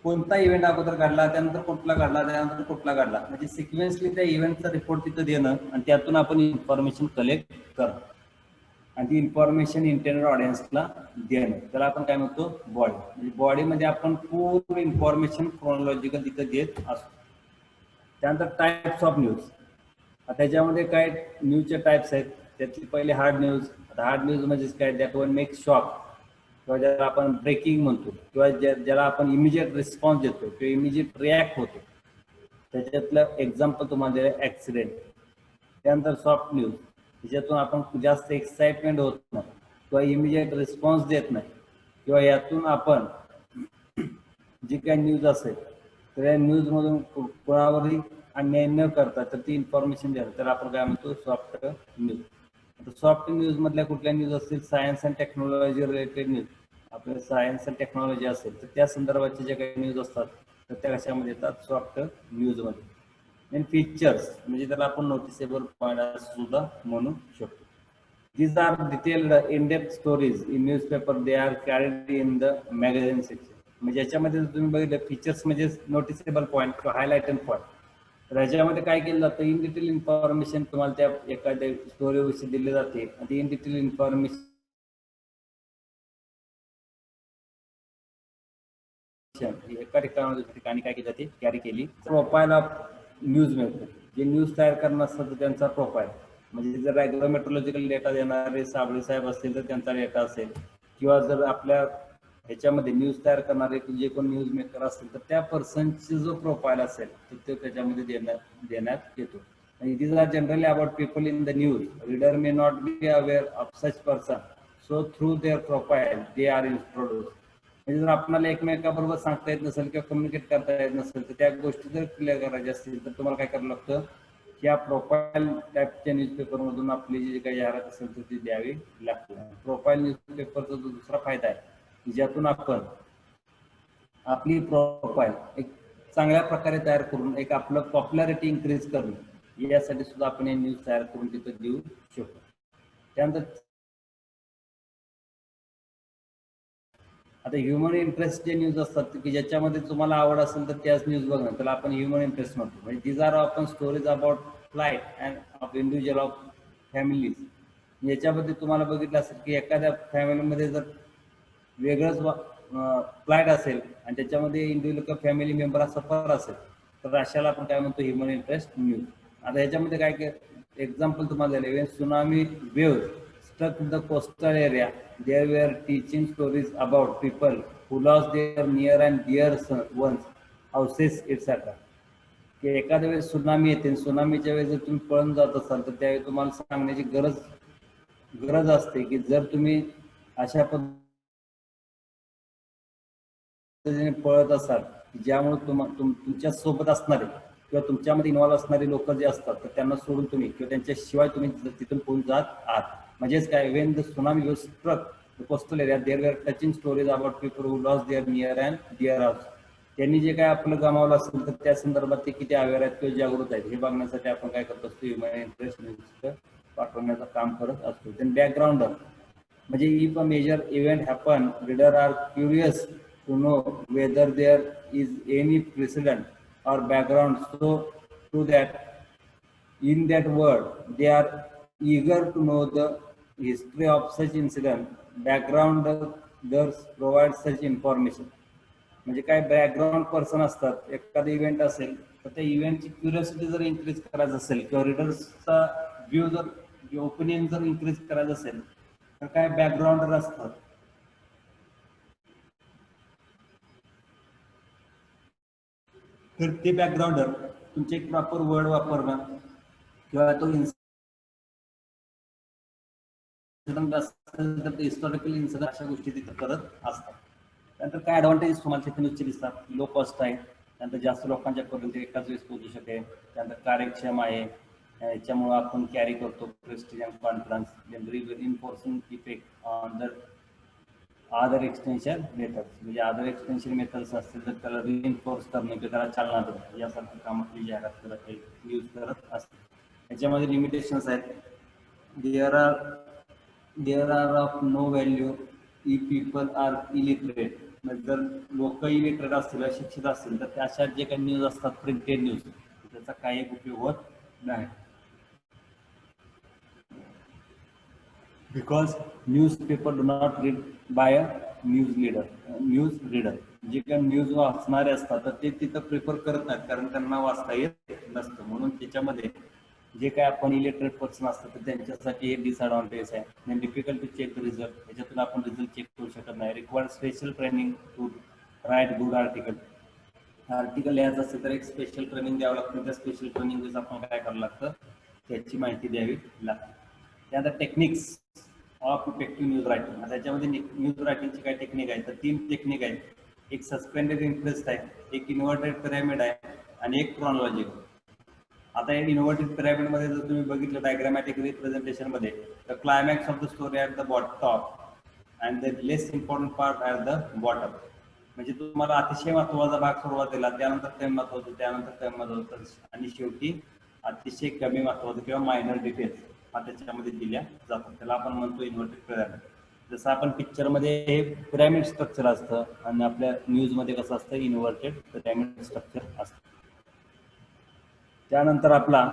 कोणता इव्हेंट अगोदर घडला, त्यानंतर कुठला घडला, त्यानंतर कुठला घडला, म्हणजे सिक्वेन्सली त्या इव्हेंटचा रिपोर्ट तिथं देणं आणि त्यातून आपण इन्फॉर्मेशन कलेक्ट करणं आणि ती इन्फॉर्मेशन इंटरनेट ऑडियन्सला देणं, त्याला आपण काय म्हणतो बॉडी. म्हणजे बॉडीमध्ये आपण पूर्ण इन्फॉर्मेशन क्रोनॉलॉजिकल तिथं देत असतो. त्यानंतर टाइप्स ऑफ न्यूज. आता त्याच्यामध्ये काय न्यूजचे टाइप्स आहेत, त्यातली पहिले हार्ड न्यूज. आता हार्ड न्यूज म्हणजे काय, दॅट वन मेक शॉक किंवा ज्याला आपण ब्रेकिंग म्हणतो किंवा ज्याला आपण इमिजिएट रिस्पॉन्स देतो किंवा इमिजिएट रिॲक्ट होतो. त्याच्यातलं एक्झाम्पल तुम्हाला दिलं ऍक्सिडेंट. त्यानंतर सॉफ्ट न्यूज, त्याच्यातून आपण जास्त एक्साइटमेंट होत नाही किंवा इमिजिएट रिस्पॉन्स देत नाही किंवा यातून आपण जी काही न्यूज असेल तर या न्यूजमधून कोणावरही अन्याय न करता तर ती इन्फॉर्मेशन द्याल तर आपण काय म्हणतो सॉफ्ट न्यूज. आता सॉफ्ट न्यूज मधल्या कुठल्या न्यूज असतील, science and technology related news. आपल्याला सायन्स अँड टेक्नॉलॉजी असेल तर त्या संदर्भाचे जे काही न्यूज असतात तर त्या कशामध्ये येतात सॉफ्ट न्यूजमध्ये. आणि फीचर्स म्हणजे त्याला आपण नोटिसेबल पॉईंट सुद्धा म्हणू शकतो. These are detailed in-depth stories in newspaper. They are carried in the magazine section. म्हणजे याच्यामध्ये तुम्ही बघितलं फीचर्स म्हणजे नोटिसेबल पॉईंट किंवा हायलाइटेड पॉईंट. तर ह्याच्यामध्ये काय केलं जातं, इन डिटेल इन्फॉर्मेशन तुम्हाला त्या एखाद्या स्टोरीविषयी दिली जाते आणि ती इन डिटेल इन्फॉर्मेशन एका ठिकाणी काय केली जाते कॅरी केली. प्रोफाईल ऑफ न्यूज मेकर, जे न्यूज तयार करणार असतात तर त्यांचा प्रोफाईल म्हणजे जर ॲग्रोमेट्रोलॉजिकल डेटा देणारे साबळे साहेब असतील तर त्यांचा डेटा असेल किंवा जर आपल्या ह्याच्यामध्ये न्यूज तयार करणारे जे कोण न्यूज मेकर असतील तर त्या पर्सनची जो प्रोफाईल असेल तर तो त्याच्यामध्ये देण्यात येतो. These are generally about people in the news. Reader may not be aware of such person, so through their profile they are introduced. म्हणजे जर आपल्याला एकमेकाबरोबर सांगता येत नसेल किंवा कम्युनिकेट करता येत नसेल तर त्या गोष्टी जर क्लिअर करायच्या असतील तर तुम्हाला काय करावं लागतं, या प्रोफाईल टाईपच्या न्यूजपेपरमधून आपली जी काही जाहिरात असेल तर ती द्यावी लागते. प्रोफाईल न्यूजपेपरचा जो दुसरा फायदा आहे ज्यातून आपण आपली प्रोफाईल एक चांगल्या प्रकारे तयार करून एक आपलं पॉप्युलॅरिटी इन्क्रीज करणं यासाठी सुद्धा आपण हे न्यूज तयार करून तिथं देऊ शकतो. त्यानंतर आता ह्युमन इंटरेस्ट जे न्यूज असतात की ज्याच्यामध्ये तुम्हाला आवड असेल तर त्याच न्यूज बघणं त्याला आपण ह्युमन इंटरेस्ट म्हणतो. म्हणजे these are often stories about flight and of individual of families. याच्यामध्ये तुम्हाला बघितलं असेल की एखाद्या फॅमिलीमध्ये जर वेगळंच फ्लाईट असेल आणि त्याच्यामध्ये इंडिव्हिज्युअल फॅमिली मेंबर सफर असेल तर अशाला आपण काय म्हणतो ह्युमन इंटरेस्ट न्यूज. आता ह्याच्यामध्ये काय एक्झाम्पल तुम्हाला दिले, Wien tsunami wave struck the coastal area, there were teaching stories about people who lost their near and dear ones, houses, etc. की एखाद्या वेळेस सुनामी येते, सुनामीच्या वेळेस जर तुम्ही पळून जात असाल तर त्यावेळी तुम्हाला सांगण्याची गरज असते की जर तुम्ही अशा पद्धतीने पळत असाल ज्यामुळे तुमच्या सोबत असणारे किंवा तुमच्यामध्ये इन्व्हॉल्व असणारे लोक जे असतात तर त्यांना सोडून तुम्ही किंवा त्यांच्याशिवाय तुम्ही तिथून पळून जात आहात. म्हणजेच काय, when the tsunami was struck the coastal area there were touching stories about people who lost their near and dear house. त्यांनी जे काय आपलं गमावलं असेल तर त्या संदर्भात ते किती अवेअर आहेत किंवा जागृत आहेत हे बघण्यासाठी आपण काय करत असतो ह्युमन इंटरेस्ट न्यूज पाठवण्याचं काम करत असतो. देन बॅकग्राऊंड म्हणजे if a major event happen reader are curious to know whether there is any precedent or background so to that in that word they are eager to know the history of such incident, background thus provide such information. म्हणजे काय बॅकग्राऊंड पर्सन असतात, एखादा इव्हेंट असेल तर त्या इव्हेंटची क्युरियोसिटी जर इन्क्रीज करायचं असेल किंवा रिडर्सचा व्ह्यू जर ओपिनियन जर इन्क्रीज करायचं असेल तर काय बॅकग्राऊंडर असतात. तर ते बॅकग्राऊंडर तुमचे एक प्रॉपर वर्ड वापरणं किंवा तो इन्सिडंट असेल तर हिस्टॉरिकल इन्सिडंट अशा गोष्टी तिथे करत असतात. त्यानंतर काय ॲडव्हान्टेजेस तुम्हाला तिथे न्यूजचे दिसतात. लो कॉस्ट आहे, त्यानंतर जास्त लोकांच्या पर्यंत एकाच वेळेस पोहोचू शकेल, त्यानंतर कार्यक्षम आहे, याच्यामुळं आपण कॅरी करतो prestige and confidence, enforcing effect on the other extension methods. म्हणजे अदर एक्सटेन्शन मेथड्स असतील तर त्याला रिइन्फोर्स करणे किंवा त्याला चालना देणे यासारखी कामातली जाहिरात त्याला काही यूज करत असते. याच्यामध्ये लिमिटेशन्स आहेत. There are of no value ई पीपल आर इलिटरेट. म्हणजे जर लोक इलिटरेट असतील, अशिक्षित असतील तर त्या अशा जे काही न्यूज असतात प्रिंटेड न्यूज त्याचा काही उपयोग होत नाही. Because newspaper do not read by a news reader. जे काही न्यूज वाचणारे असतात तर ते तिथं प्रिफर करत नाहीत कारण त्यांना वाचता येत नसतं. म्हणून त्याच्यामध्ये जे काय आपण इलिटरेट पर्सन असतात तर त्यांच्यासाठी हे डिसएडव्हान्टेज आहे. Difficult to check the result. त्याच्यातून आपण रिझल्ट चेक करू शकत नाही. Required special training to write good article. Article लिहायचं असेल तर एक स्पेशल ट्रेनिंग द्यावं लागतं. त्या स्पेशल ट्रेनिंग आपण काय करावं लागतं त्याची माहिती द्यावी लागते. त्यानंतर techniques of effective news writing. त्याच्यामध्ये न्यूज रायटिंगची काय टेक्निक आहे तर 3 टेक्निक आहेत. एक सस्पेंडेड इंटरेस्ट आहे, एक इन्व्हर्टेड पिरॅमिड आहे आणि एक क्रोनॉलॉजिकल. आता या इन्व्हर्टेड पिरॅमिडमध्ये जर तुम्ही बघितलं डायग्रामॅटिक रिप्रेझेंटेशनमध्ये तर climax of the story at the top and the less important part at the bottom. म्हणजे तुम्हाला अतिशय महत्वाचा भाग सुरुवातीला, त्यानंतर कमी महत्वाचं, त्यानंतर कमी महत्वाचं आणि शेवटी अतिशय कमी महत्वाचं किंवा मायनर डिटेल्स हा त्याच्यामध्ये दिल्या जातात. त्याला आपण म्हणतो इन्व्हर्टेड पिरॅमिड. जसं आपण पिक्चरमध्ये हे पिरॅमिड स्ट्रक्चर असतं आणि आपल्या न्यूजमध्ये कसं असतं इन्व्हर्टेड पिरॅमिड स्ट्रक्चर असतं. त्यानंतर आपला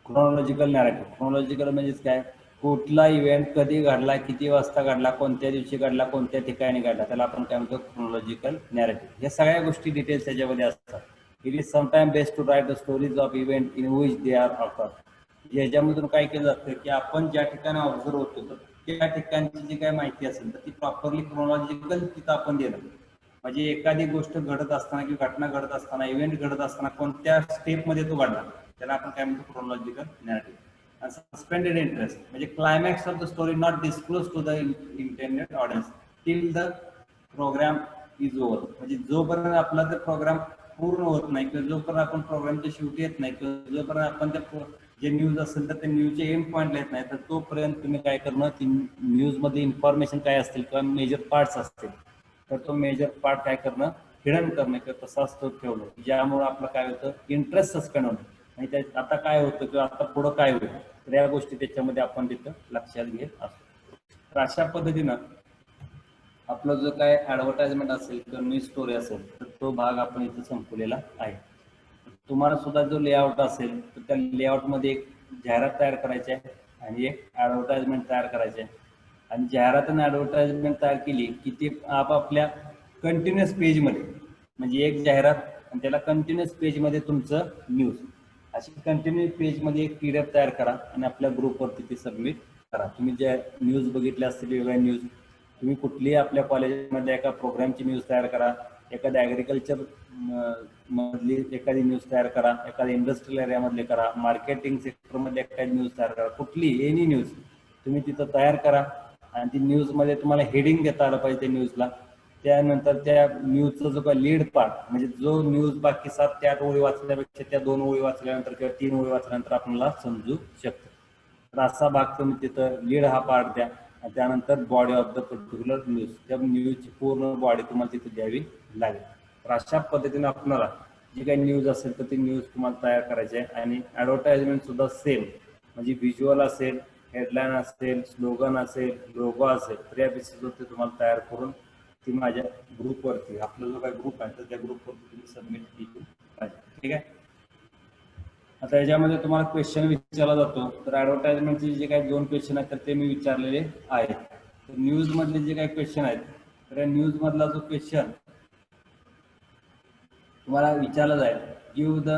क्रोनॉलॉजिकल नॅरेटिव्ह. क्रोनॉलॉजिकल म्हणजेच काय, कुठला इव्हेंट कधी घडला, किती वाजता घडला, कोणत्या दिवशी घडला, कोणत्या ठिकाणी घडला, त्याला आपण काय म्हणतो क्रोनॉलॉजिकल नॅरेटिव्ह. या सगळ्या गोष्टी डिटेल्स त्याच्यामध्ये असतात. It is sometime best to write the stories of event in which they are offer. याच्यामधून काय केलं जातं की आपण ज्या ठिकाणी ऑब्झर्व होतो तर त्या ठिकाणची जी काय माहिती असेल तर ती प्रॉपरली क्रोनॉलॉजिकल तिथं आपण देणं. म्हणजे एखादी गोष्ट घडत असताना किंवा घटना घडत असताना, इव्हेंट घडत असताना कोणत्या स्टेपमध्ये तो घडला त्याला आपण काय म्हणतो क्रोनॉलॉजिकल नॅरेटिव्ह. सस्पेंडेड इंटरेस्ट म्हणजे climax of the story not disclose to the intended audience till the programme is over. म्हणजे जोपर्यंत आपला ते प्रोग्राम पूर्ण होत नाही किंवा जोपर्यंत आपण प्रोग्रामच्या शेवटी येत नाही किंवा जोपर्यंत आपण त्या जे न्यूज असेल तर ते न्यूजचे एंड पॉईंटला येत नाही तर तोपर्यंत तुम्ही काय करणं, ती न्यूजमध्ये इन्फॉर्मेशन काय असतील किंवा मेजर पार्ट्स असतील तर तो मेजर पार्ट काय करणं, हिडन करणं किंवा तसाच तो ठेवणं, ज्यामुळे आपलं काय होतं इंटरेस्ट सस्पेंड होणं. आणि त्यात आता काय होतं किंवा आता पुढं काय होईल तर या गोष्टी त्याच्यामध्ये आपण तिथं लक्षात घेत असतो. तर अशा पद्धतीनं आपला जो काय ॲडव्हर्टाइजमेंट असेल किंवा न्यूज स्टोरी असेल तर तो भाग आपण इथं संपवलेला आहे. तुम्हाला सुद्धा जो लेआउट असेल तर त्या लेआउटमध्ये एक जाहिरात तयार करायची आहे आणि एक ॲडव्हर्टाइजमेंट तयार करायचे आहे. आणि जाहिरात आणि ॲडव्हर्टाइजमेंट तयार केली की ती आपापल्या कंटिन्युअस पेजमध्ये, म्हणजे एक जाहिरात आणि त्याला कंटिन्युअस पेजमध्ये तुमचं न्यूज, अशी कंटिन्यू पेजमध्ये एक PDF तयार करा आणि आपल्या ग्रुपवरती ती सबमिट करा. तुम्ही ज्या न्यूज बघितल्या असतील वेगवेगळ्या न्यूज, तुम्ही कुठलीही आपल्या कॉलेजमध्ये एका प्रोग्रामची न्यूज तयार करा, एखाद्या ॲग्रिकल्चर मधली एखादी न्यूज तयार करा, एखाद्या इंडस्ट्रियल एरियामधले करा, मार्केटिंग सेक्टरमध्ये एखादी न्यूज तयार करा, कुठली एनी न्यूज तुम्ही तिथं तयार करा. आणि ती न्यूजमध्ये तुम्हाला हेडिंग देता आलं पाहिजे त्या न्यूजला. त्यानंतर त्या न्यूजचा जो काय लीड पार्ट, म्हणजे जो न्यूज बाकी 7 ते 8 ओळी वाचल्यापेक्षा त्या 2 ओळी वाचल्यानंतर किंवा 3 ओळी वाचल्यानंतर आपल्याला समजू शकतं. तर असा भाग तुम्ही तिथं लीड हा पार्ट द्या. आणि त्यानंतर body of the particular news, त्या न्यूजची पूर्ण बॉडी तुम्हाला तिथे द्यावी लागेल. तर अशा पद्धतीने आपल्याला जी काही न्यूज असेल तर ती न्यूज तुम्हाला तयार करायची आहे. आणि ॲडव्हर्टाइजमेंट सुद्धा सेम, म्हणजे व्हिज्युअल असेल, हेडलाईन असेल, स्लोगन असेल, लोगो असेल, तर या बेसिसवरती तुम्हाला तयार करून ती माझ्या ग्रुपवरती, आपला जो काही ग्रुप आहे तर त्या ग्रुपवरती तुम्ही सबमिट केली पाहिजे. ठीक आहे. आता याच्यामध्ये तुम्हाला क्वेश्चन विचारला जातो, तर ऍडव्हर्टाइजमेंटचे जे काही 2 क्वेश्चन आहेत तर ते मी विचारलेले आहेत. तर न्यूज मधले जे काही क्वेश्चन आहेत, तर या न्यूज मधला जो क्वेश्चन तुम्हाला विचारला जाईल, give the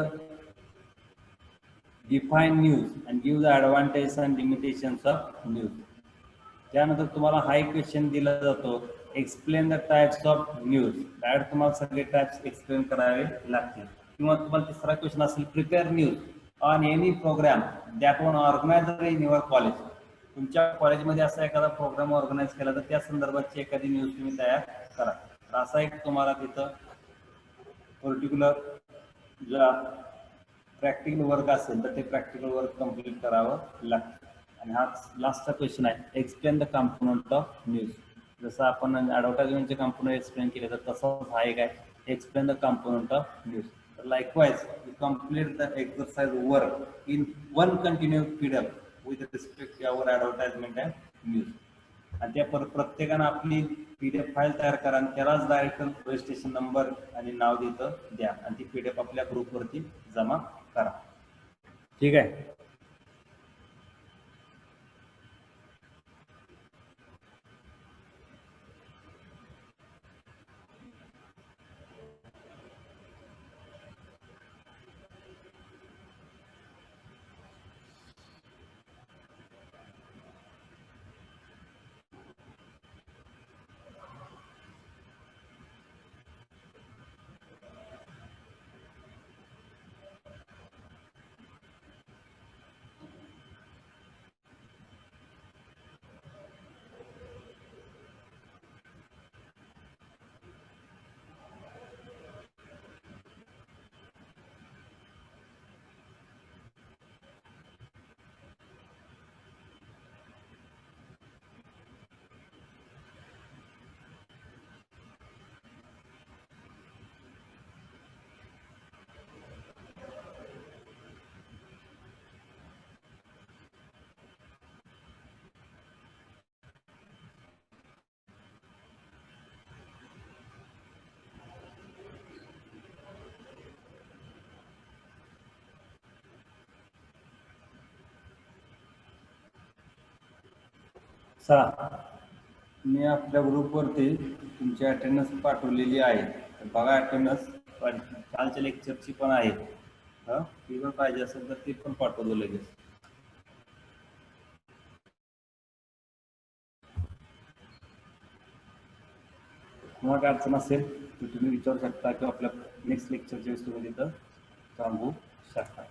define news and give the advantage and limitations of news. त्यानंतर तुम्हाला हा एक क्वेश्चन दिला जातो, explain the types of news. Direct तुम्हाला सगळे टाइप्स एक्सप्लेन करावे लागतील. किंवा तुम्हाला तिसरा क्वेश्चन असेल, prepare news on any programme that one organiser in your college. तुमच्या कॉलेजमध्ये असा एखादा प्रोग्राम ऑर्गनाईज केला तर त्या संदर्भाची एखादी न्यूज तुम्ही तयार करा. तर असा एक तुम्हाला तिथं पर्टिक्युलर ज्या प्रॅक्टिकल वर्क असेल तर ते प्रॅक्टिकल वर्क कम्प्लीट करावं लागतं. आणि हा लास्टचा क्वेश्चन आहे, explain the component of news. जसं आपण ॲडव्हर्टाइजमेंटचे कॉम्पोनंट एक्सप्लेन केले तर तसंच हा एक आहे, explain the component of news. तर likewise you complete the exercise work in one continue PDF with respect to our advertisement and news. आणि त्या प्रत्येकानं आपली PDF फाईल तयार करा आणि त्यालाच डायरेक्ट रजिस्ट्रेशन नंबर आणि नाव तिथं द्या आणि ती PDF आपल्या ग्रुपवरती जमा करा. ठीक आहे. चला, मी आपल्या ग्रुपवरती तुमची अटेंडन्स पाठवलेली आहे. तर बघा अटेंडन्स, कालच्या लेक्चरची पण आहे. ती पण पाहिजे असेल तर ती पण पाठवतो लगेच. तुम्हाला काय अडचण असेल तर तुम्ही विचारू शकता किंवा आपल्या नेक्स्ट लेक्चरच्या वेळेस तुम्ही तिथं सांगू शकता.